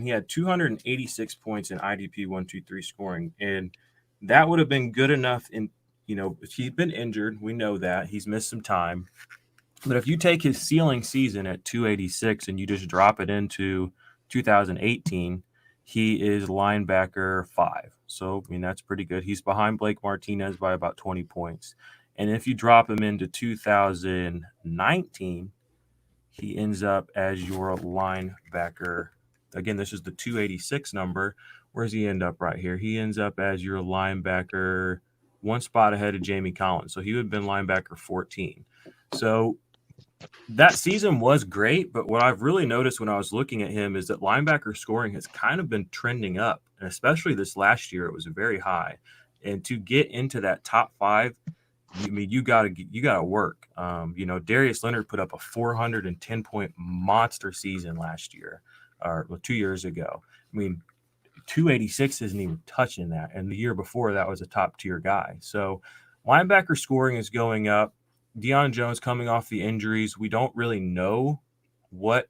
He had 286 points in IDP 1-2-3 scoring, and that would have been good enough in, he's been injured. We know that. He's missed some time. But if you take his ceiling season at 286 and you just drop it into 2018, he is linebacker 5. So, that's pretty good. He's behind Blake Martinez by about 20 points. And if you drop him into 2019, he ends up as your linebacker. Again, this is the 286 number. Where does he end up right here? He ends up as your linebacker, one spot ahead of Jamie Collins. So he would have been linebacker 14. So that season was great, but what I've really noticed when I was looking at him is that linebacker scoring has kind of been trending up, and especially this last year, it was very high. And to get into that top 5, you gotta work. Darius Leonard put up a 410 point monster season last year, or 2 years ago. 286 isn't even touching that, and the year before that was a top tier guy. So linebacker scoring is going up. Deion Jones coming off the injuries. We don't really know what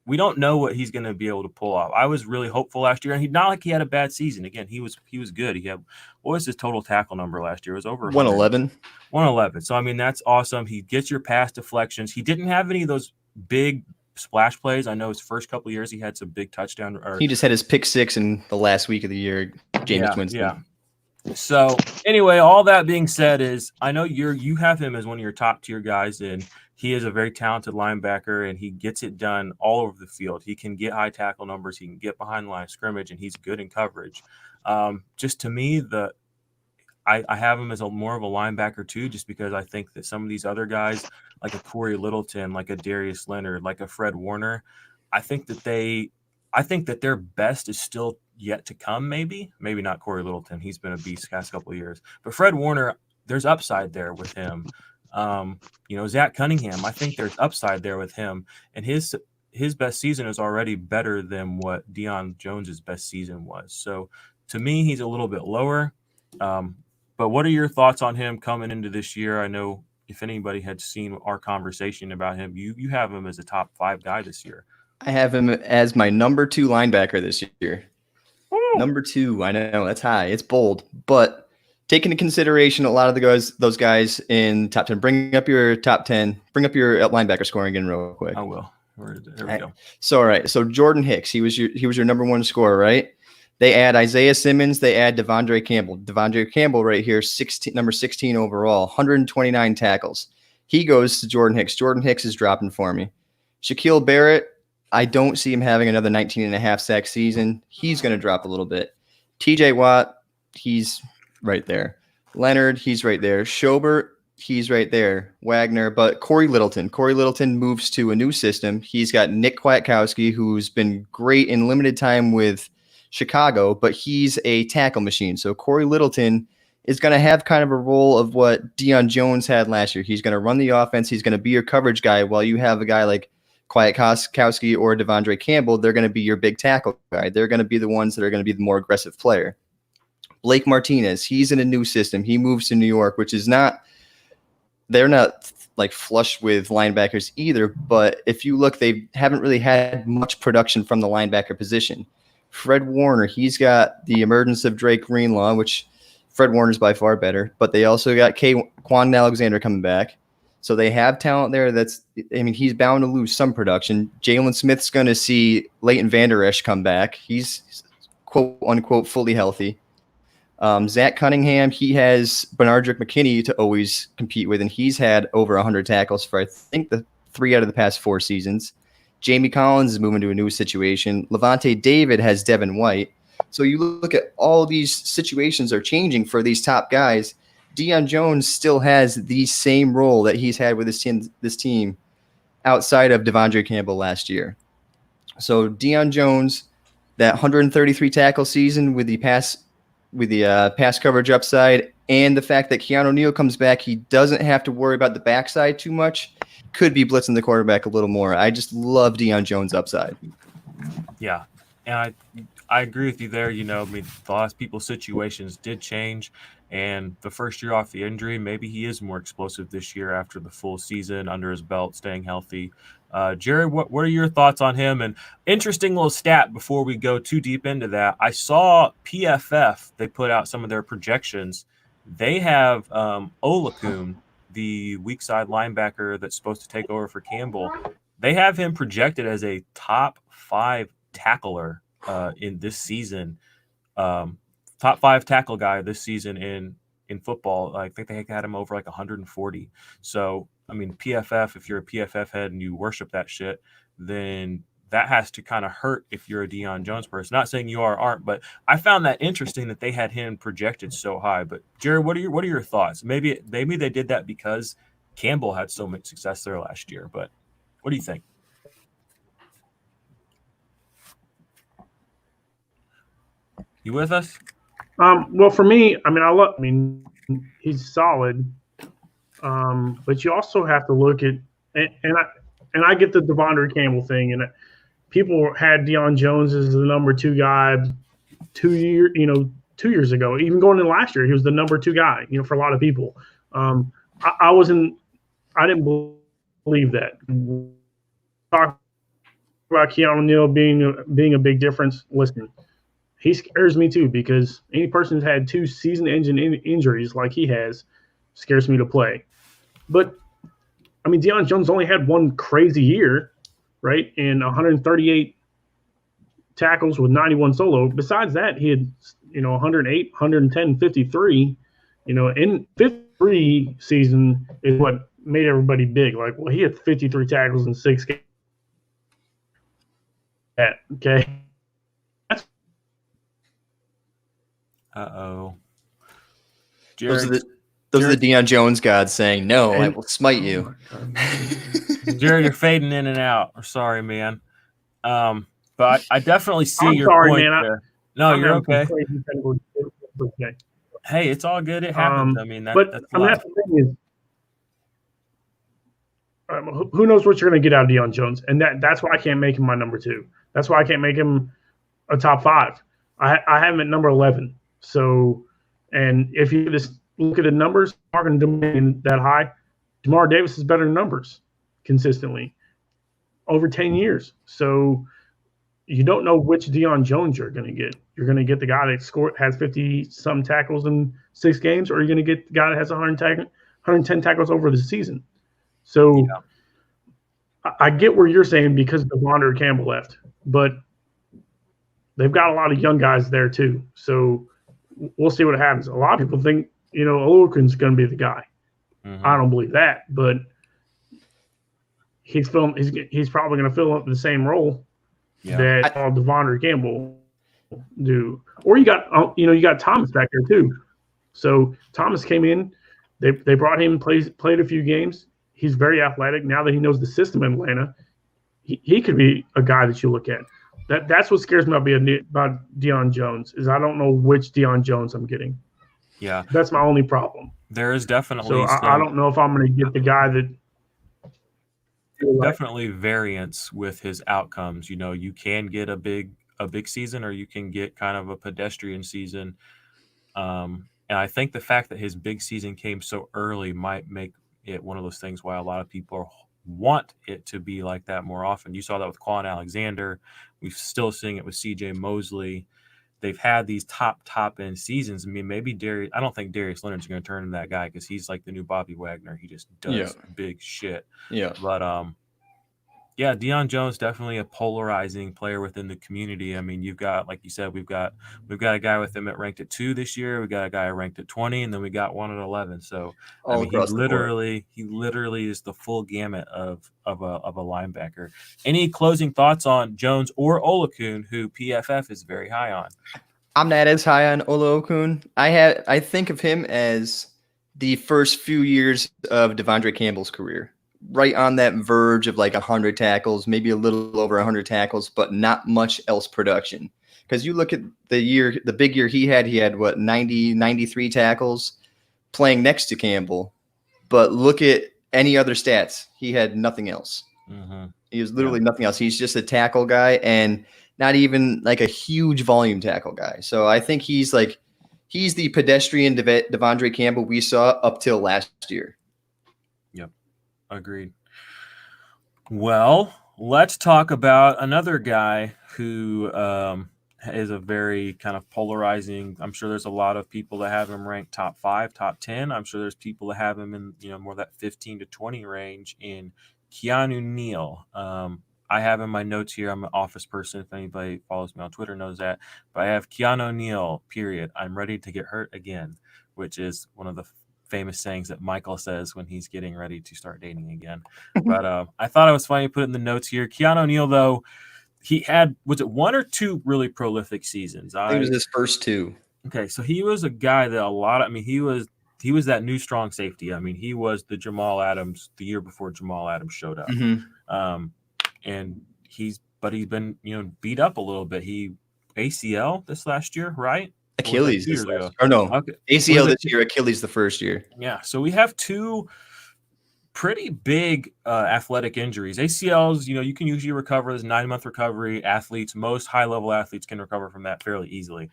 he's going to be able to pull off. I was really hopeful last year, and he not like he had a bad season. Again, he was good. He had, what was his total tackle number last year? It was over 111. 111. So that's awesome. He gets your pass deflections. He didn't have any of those big splash plays. I know his first couple of years he had some big touchdown. He just had his pick 6 in the last week of the year. Jameis Winston. Yeah. So anyway, all that being said is I know you have him as one of your top tier guys, and he is a very talented linebacker, and he gets it done all over the field. He can get high tackle numbers. He can get behind the line of scrimmage, and he's good in coverage. Just to me, I have him as more of a linebacker too, just because I think that some of these other guys, like a Corey Littleton, like a Darius Leonard, like a Fred Warner, I think that their best is still yet to come. Maybe not Corey Littleton. He's been a beast the past couple of years, but Fred Warner, there's upside there with him. Zach Cunningham, I think there's upside there with him, and his best season is already better than what Deion Jones's best season was. So to me, he's a little bit lower. But what are your thoughts on him coming into this year? I know if anybody had seen our conversation about him, you have him as a top 5 guy this year. I have him as my number 2 linebacker this year. Ooh. Number 2, I know that's high. It's bold, but take into consideration a lot of those guys in top 10. Bring up your top 10. Bring up your linebacker scoring again real quick. I will. There we go. So, all right. So Jordan Hicks, he was your number 1 scorer, right? They add Isaiah Simmons. They add Devondre Campbell. Devondre Campbell right here, number 16 overall, 129 tackles. He goes to Jordan Hicks. Jordan Hicks is dropping for me. Shaquille Barrett, I don't see him having another 19.5 sack season. He's going to drop a little bit. TJ Watt, he's right there. Leonard, he's right there. Schobert, he's right there. Wagner, but Corey Littleton moves to a new system. He's got Nick Kwiatkowski, who's been great in limited time with Chicago, but he's a tackle machine. So Corey Littleton is going to have kind of a role of what Deion Jones had last year. He's going to run the offense. He's going to be your coverage guy while you have a guy like Kwiatkowski or Devondre Campbell. They're going to be your big tackle guy. They're going to be the ones that are going to be the more aggressive player. Blake Martinez, he's in a new system. He moves to New York, which is they're not like flush with linebackers either. But if you look, they haven't really had much production from the linebacker position. Fred Warner, he's got the emergence of Drake Greenlaw, which Fred Warner's by far better. But they also got Quan Alexander coming back. So they have talent there he's bound to lose some production. Jalen Smith's going to see Leighton Vander Esch come back. He's quote unquote fully healthy. Zach Cunningham, he has Bernardrick McKinney to always compete with, and he's had over 100 tackles for, I think, the 3 out of the past 4 seasons. Jamie Collins is moving to a new situation. Levante David has Devin White. So you look at all these situations are changing for these top guys. Deion Jones still has the same role that he's had with this team outside of Devondre Campbell last year. So Deion Jones, that 133 tackle season with the pass coverage upside and the fact that Keanu Neal comes back, he doesn't have to worry about the backside too much. Could be blitzing the quarterback a little more. I just love Deion Jones' upside. Yeah, and I agree with you there. The last people's situations did change, and the first year off the injury, maybe he is more explosive this year after the full season under his belt, staying healthy. Jarod, what are your thoughts on him? And interesting little stat before we go too deep into that. I saw PFF, they put out some of their projections. They have Olakun, the weak side linebacker that's supposed to take over for Campbell. They have him projected as a top 5 tackler in this season. Top 5 tackle guy this season in football. I think they had him over like 140. So, PFF, if you're a PFF head and you worship that shit, then that has to kind of hurt if you're a Deion Jones person. Not saying you aren't, but I found that interesting that they had him projected so high. But Jarod, what are your thoughts? Maybe they did that because Campbell had so much success there last year. But what do you think? You with us? Well, for me, he's solid. But you also have to look at, and I get the Devondre Campbell thing, and people had Deion Jones as the number 2 guy 2 years ago. Even going into last year, he was the number 2 guy, for a lot of people. I didn't believe that. Talk about Keanu Neal being a big difference. Listen, he scares me too, because any person who's had 2 season-ending injuries like he has scares me to play. But Deion Jones only had 1 crazy year, right? And 138 tackles with 91 solo. Besides that, he had 108, 110, 53. In 53 season is what made everybody big. Like, well, he had 53 tackles in 6 games. Okay. Uh-oh. Those are the Deion Jones gods saying, no, I will smite you. Jarod, you're fading in and out. I'm sorry, man. But I definitely see your point there. No, you're okay. Hey, it's all good. It happens. That's life. That's the thing is, who knows what you're going to get out of Deion Jones, and that's why I can't make him my number 2. That's why I can't make him a top 5. I have him at number 11. So, and if you just look at the numbers, aren't going to dominate that high. DeMar Davis is better in numbers consistently over 10 years. So you don't know which Deion Jones you're going to get. You're going to get the guy that has 50-some tackles in 6 games, or you're going to get the guy that has 110 tackles over the season. So I get where you're saying because Devondre Campbell left, but they've got a lot of young guys there too. So we'll see what happens. A lot of people think, Oluokun's going to be the guy. Mm-hmm. I don't believe that, but he's probably going to fill up the same role that Devondre Campbell do. Or you got Thomas back there too. So Thomas came in. They brought him, played a few games. He's very athletic. Now that he knows the system in Atlanta, he could be a guy that you look at. That's what scares me about Deion Jones is I don't know which Deion Jones I'm getting. Yeah, that's my only problem. There is definitely so I don't know if I'm going to get the guy that. Definitely variance with his outcomes. You can get a big season, or you can get kind of a pedestrian season. And I think the fact that his big season came so early might make it one of those things why a lot of people want it to be like that more often. You saw that with Quan Alexander. We're still seeing it with CJ Mosley. They've had these top end seasons. I mean, maybe I don't think Darius Leonard's going to turn into that guy because he's like the new Bobby Wagner. He just does big shit. Yeah. But Deion Jones definitely a polarizing player within the community. I mean, you've got, like you said, we've got a guy with him ranked at 2 this year. We got a guy ranked at 20, and then we got one at 11. So I mean, he literally is the full gamut of a linebacker. Any closing thoughts on Jones or Oluokun, who PFF is very high on? I'm not as high on Oluokun. I think of him as the first few years of Devondre Campbell's career. Right on that verge of like 100 tackles, maybe a little over 100 tackles, but not much else production. Because you look at the big year he had what, 90, 93 tackles playing next to Campbell. But look at any other stats. He had nothing else. Mm-hmm. He was literally nothing else. He's just a tackle guy and not even like a huge volume tackle guy. So I think he's the pedestrian Devondre Campbell we saw up till last year. Yep. Agreed. Well, let's talk about another guy who is a very kind of polarizing. I'm sure there's a lot of people that have him ranked top 5, top 10. I'm sure there's people that have him in more that 15 to 20 range in Keanu Neal. I have in my notes here, I'm an office person. If anybody follows me on Twitter knows that. But I have Keanu Neal, period. I'm ready to get hurt again, which is one of the famous sayings that Michael says when he's getting ready to start dating again. But I thought it was funny to put it in the notes here. Keanu Neal, though, he had, was it 1 or 2 really prolific seasons? I think it was his first 2. Okay, so he was a guy that he was that new strong safety. I mean, he was the Jamal Adams the year before Jamal Adams showed up. Mm-hmm. And he's been, beat up a little bit. He ACL this last year, right? Achilles this last, or no, okay. ACL this year, Achilles the first year. Yeah, so we have 2 pretty big athletic injuries. ACLs, you can usually recover. There's 9-month recovery. Most high-level athletes can recover from that fairly easily.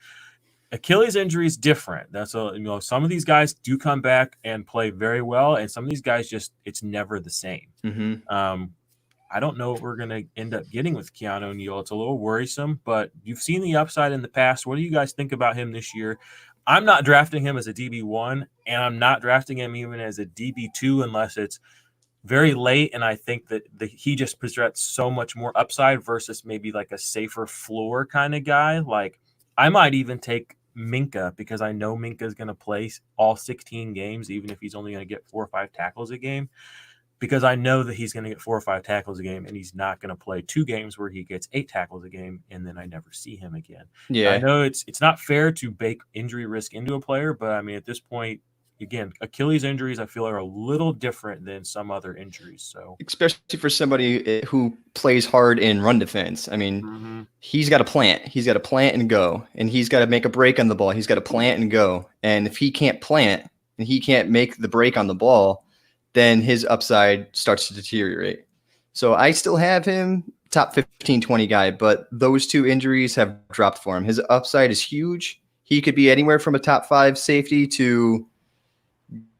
Achilles injury is different. That's some of these guys do come back and play very well, and some of these guys it's never the same. Mm-hmm. I don't know what we're going to end up getting with Keanu Neal. It's a little worrisome, but you've seen the upside in the past. What do you guys think about him this year? I'm not drafting him as a DB1, and I'm not drafting him even as a DB2 unless it's very late, and I think that he just presents so much more upside versus maybe like a safer floor kind of guy. Like, I might even take Minka because I know Minka is going to play all 16 games, even if he's only going to get 4 or 5 tackles a game. Because I know that he's going to get 4 or 5 tackles a game, and he's not going to play 2 games where he gets 8 tackles a game, and then I never see him again. Yeah, I know it's not fair to bake injury risk into a player, but I mean at this point, again, Achilles injuries I feel are a little different than some other injuries. So especially for somebody who plays hard in run defense, I mean, he's got to plant. He's got to plant and go, and he's got to make a break on the ball. He's got to plant and go, and if he can't plant and he can't make the break on the ball, then his upside starts to deteriorate. So I still have him top 15, 20 guy, but those 2 injuries have dropped for him. His upside is huge. He could be anywhere from a top 5 safety to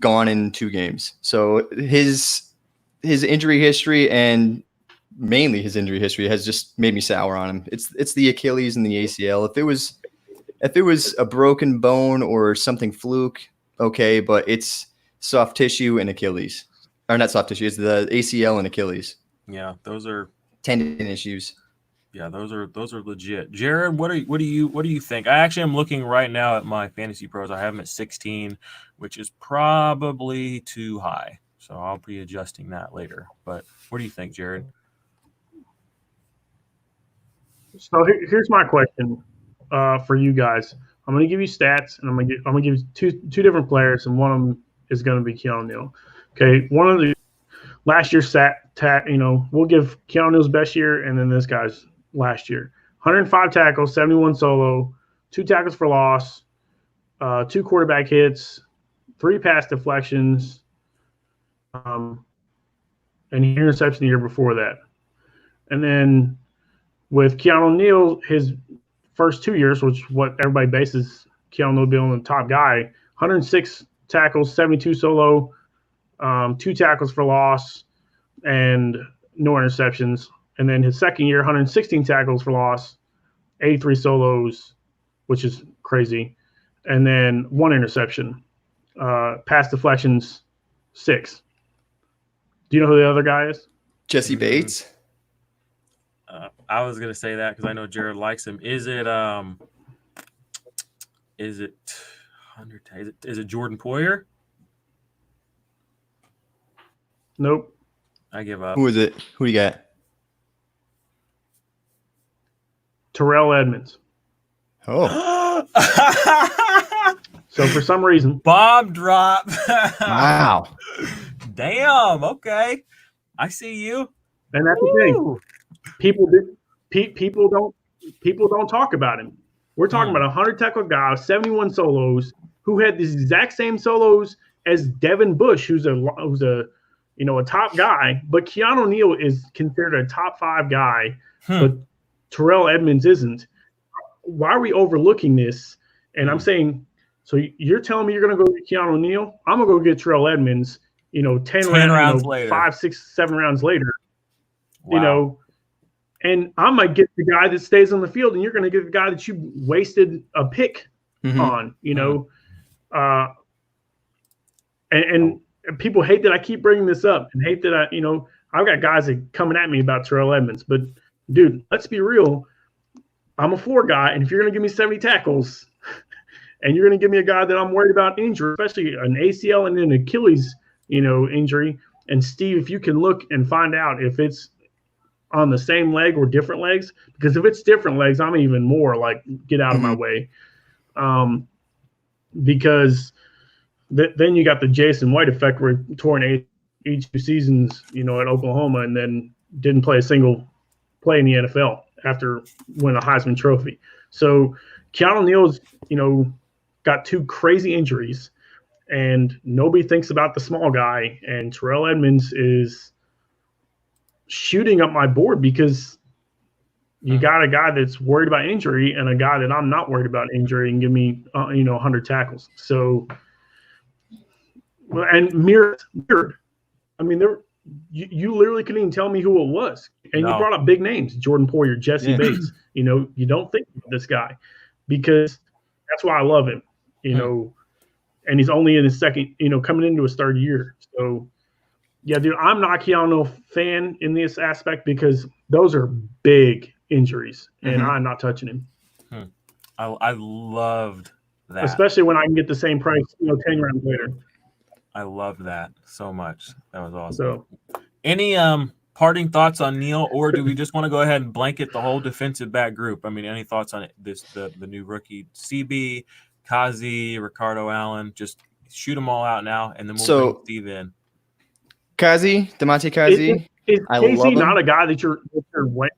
gone in 2 games. So his injury history, and mainly his injury history, has just made me sour on him. It's the Achilles and the ACL. If it was a broken bone or something fluke, okay, but it's soft tissue and Achilles. Or not soft tissue, it's the ACL and Achilles. Yeah, those are tendon issues. Yeah, those are legit. Jarod, what do you think? I actually am looking right now at my fantasy pros. I have them at 16, which is probably too high. So I'll be adjusting that later. But what do you think, Jarod? So here's my question for you guys. I'm going to give you stats, and I'm going to give you two different players, and one of them is going to be Keanu Neal. Okay, one of the last year's we'll give Keanu Neal's best year, and then this guy's last year. 105 tackles, 71 solo, 2 tackles for loss, 2 quarterback hits, 3 pass deflections, and interception the year before that. And then with Keanu Neal, his first 2 years, which is what everybody bases Keanu Neal being the top guy, 106 tackles, 72 solo, 2 tackles for loss, and no interceptions. And then his second year, 116 tackles for loss, 83 solos, which is crazy, and then 1 interception. Pass deflections, 6. Do you know who the other guy is? Jesse Bates. I was gonna say that because I know Jarod likes him. Is it Jordan Poyer? Nope. I give up. Who is it? Who you got? Terrell Edmonds. Oh. So for some reason, bomb drop. Wow. Damn. Okay. I see you. And that's the thing. People don't talk about him. We're talking about a 100 tackle guy, 71 solos, who had these exact same solos as Devin Bush, who's a top guy, but Keanu Neal is considered a top 5 guy, but Terrell Edmonds isn't. Why are we overlooking this? And I'm saying, so you're telling me you're going to go get Keanu Neal? I'm going to go get Terrell Edmonds, 10 rounds later. 5, 6, 7 rounds later, wow. And I might get the guy that stays on the field, and you're going to get the guy that you wasted a pick on, and people hate that I keep bringing this up and hate that I've got guys that coming at me about Terrell Edmonds, but dude, let's be real. I'm a floor guy, and if you're going to give me 70 tackles and you're going to give me a guy that I'm worried about injury, especially an ACL and an Achilles, injury, and Steve, if you can look and find out if it's on the same leg or different legs, because if it's different legs, I'm even more like, get out of my way. Because then you got the Jason White effect where he tore an each 2 seasons, at Oklahoma, and then didn't play a single play in the NFL after winning a Heisman Trophy. So Keanu Neal's, got 2 crazy injuries, and nobody thinks about the small guy. And Terrell Edmonds is shooting up my board because you got a guy that's worried about injury and a guy that I'm not worried about injury and give me, 100 tackles. So, and mirrored. I mean, you literally couldn't even tell me who it was. And you brought up big names, Jordan Poyer, Jesse Bates. You don't think of this guy because that's why I love him, and he's only in his second, coming into his 3rd year. So, yeah, dude, I'm not a Keanu fan in this aspect because those are big injuries, and I'm not touching him. I loved that. Especially when I can get the same price, 10 rounds later. I loved that so much. That was awesome. So, any parting thoughts on Neal, or do we just want to go ahead and blanket the whole defensive back group? I mean, any thoughts on it? The new rookie, CB, Kazi, Ricardo Allen? Just shoot them all out now, and then we'll bring Steve in. Kazi, Demonte Kazi. Is KZ not a guy that you're Demonte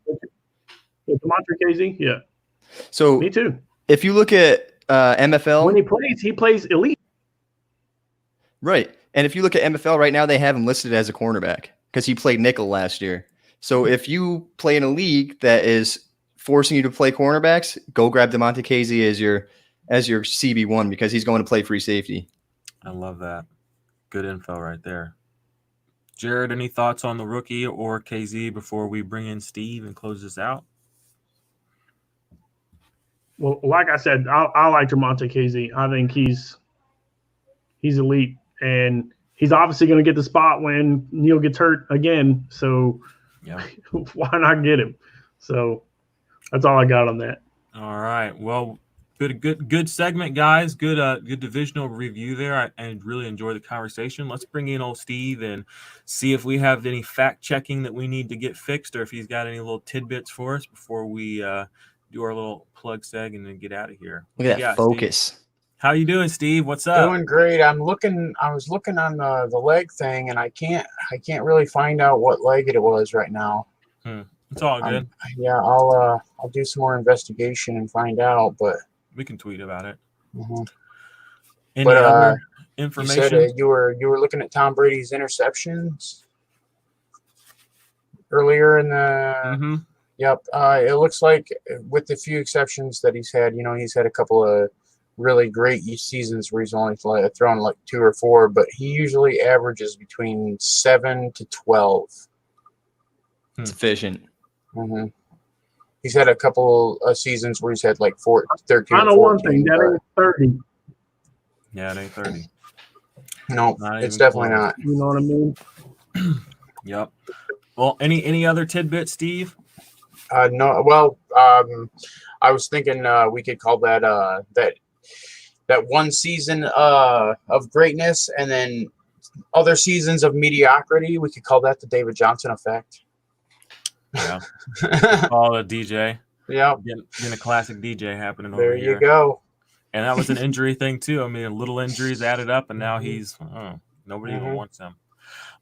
KZ? Yeah. So me too. If you look at MFL, when he plays elite. Right. And if you look at MFL right now, they have him listed as a cornerback because he played nickel last year. So if you play in a league that is forcing you to play cornerbacks, go grab DeMonte Casey as your CB1 because he's going to play free safety. I love that. Good info right there. Jarod, any thoughts on the rookie or KZ before we bring in Steve and close this out? Well, like I said, I like DeMonte Casey. I think he's elite, and he's obviously going to get the spot when Neal gets hurt again. So Yeah. why not get him? So that's all I got on that. All right. Well, good segment, guys. Good divisional review there. I really enjoyed the conversation. Let's bring in old Steve and see if we have any fact checking that we need to get fixed, or if he's got any little tidbits for us before we do our little plug seg and then get out of here. Look at that focus. Steve? How you doing, Steve? What's up? Doing great. I was looking on the leg thing, and I can't really find out what leg it was right now. It's all good. Yeah, I'll do some more investigation and find out, but we can tweet about it. Mm-hmm. Any other information? You said you were looking at Tom Brady's interceptions earlier in the. Mm-hmm. Yep. It looks like, with the few exceptions that he's had, he's had a couple of really great seasons where he's only thrown like 2 or 4, but he usually averages between 7 to 12. It's efficient. Mm-hmm. He's had a couple of seasons where he's had like 13. I know one thing, that ain't 30. Yeah, it ain't 30. No, it's definitely not. You know what I mean? Yep. Well, any other tidbits, Steve? No. Well, I was thinking we could call that that one season of greatness and then other seasons of mediocrity. We could call that the David Johnson effect. Yeah. All a DJ. Yeah. Getting a classic DJ happening over there here. You go. And that was an injury thing too. I mean, little injuries added up, and now he's nobody even wants him.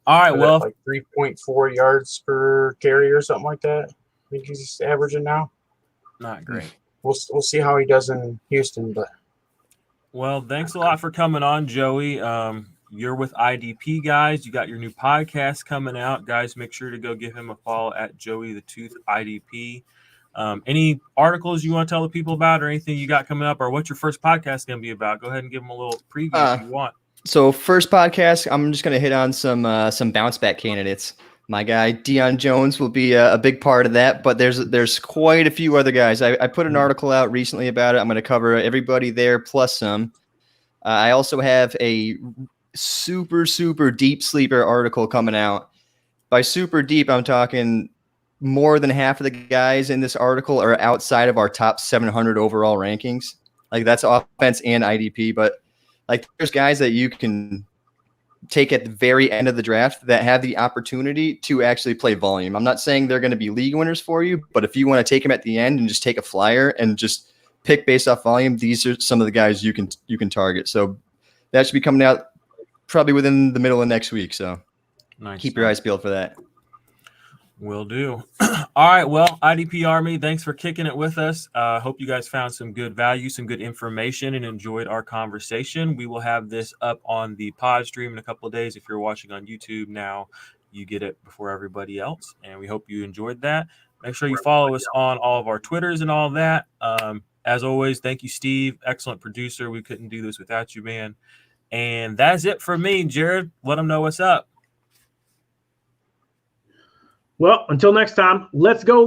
All right, well, like 3.4 yards per carry or something like that. I think he's averaging now. Not great. We'll see how he does in Houston, but. Well, thanks a lot for coming on, Joey. You're with IDP, guys. You got your new podcast coming out. Guys, make sure to go give him a follow at Joey the Tooth IDP. Any articles you want to tell the people about or anything you got coming up, or what's your first podcast going to be about? Go ahead and give them a little preview if you want. So first podcast, I'm just going to hit on some bounce back candidates. My guy, Deion Jones, will be a big part of that, but there's quite a few other guys. I put an article out recently about it. I'm going to cover everybody there plus some. I also have a super, super deep sleeper article coming out. By super deep, I'm talking more than half of the guys in this article are outside of our top 700 overall rankings. Like, that's offense and IDP, but like, there's guys that you can take at the very end of the draft that have the opportunity to actually play volume. I'm not saying they're going to be league winners for you, but if you want to take them at the end and just take a flyer and just pick based off volume, these are some of the guys you can target. So that should be coming out probably within the middle of next week. So nice. Keep your eyes peeled for that. Will do. All right. Well, IDP Army, thanks for kicking it with us. Hope you guys found some good value, some good information, and enjoyed our conversation. We will have this up on the pod stream in a couple of days. If you're watching on YouTube now, you get it before everybody else. And we hope you enjoyed that. Make sure you follow us on all of our Twitters and all that. As always, thank you, Steve. Excellent producer. We couldn't do this without you, man. And that's it for me. Jarod, let them know what's up. Well, until next time, let's go.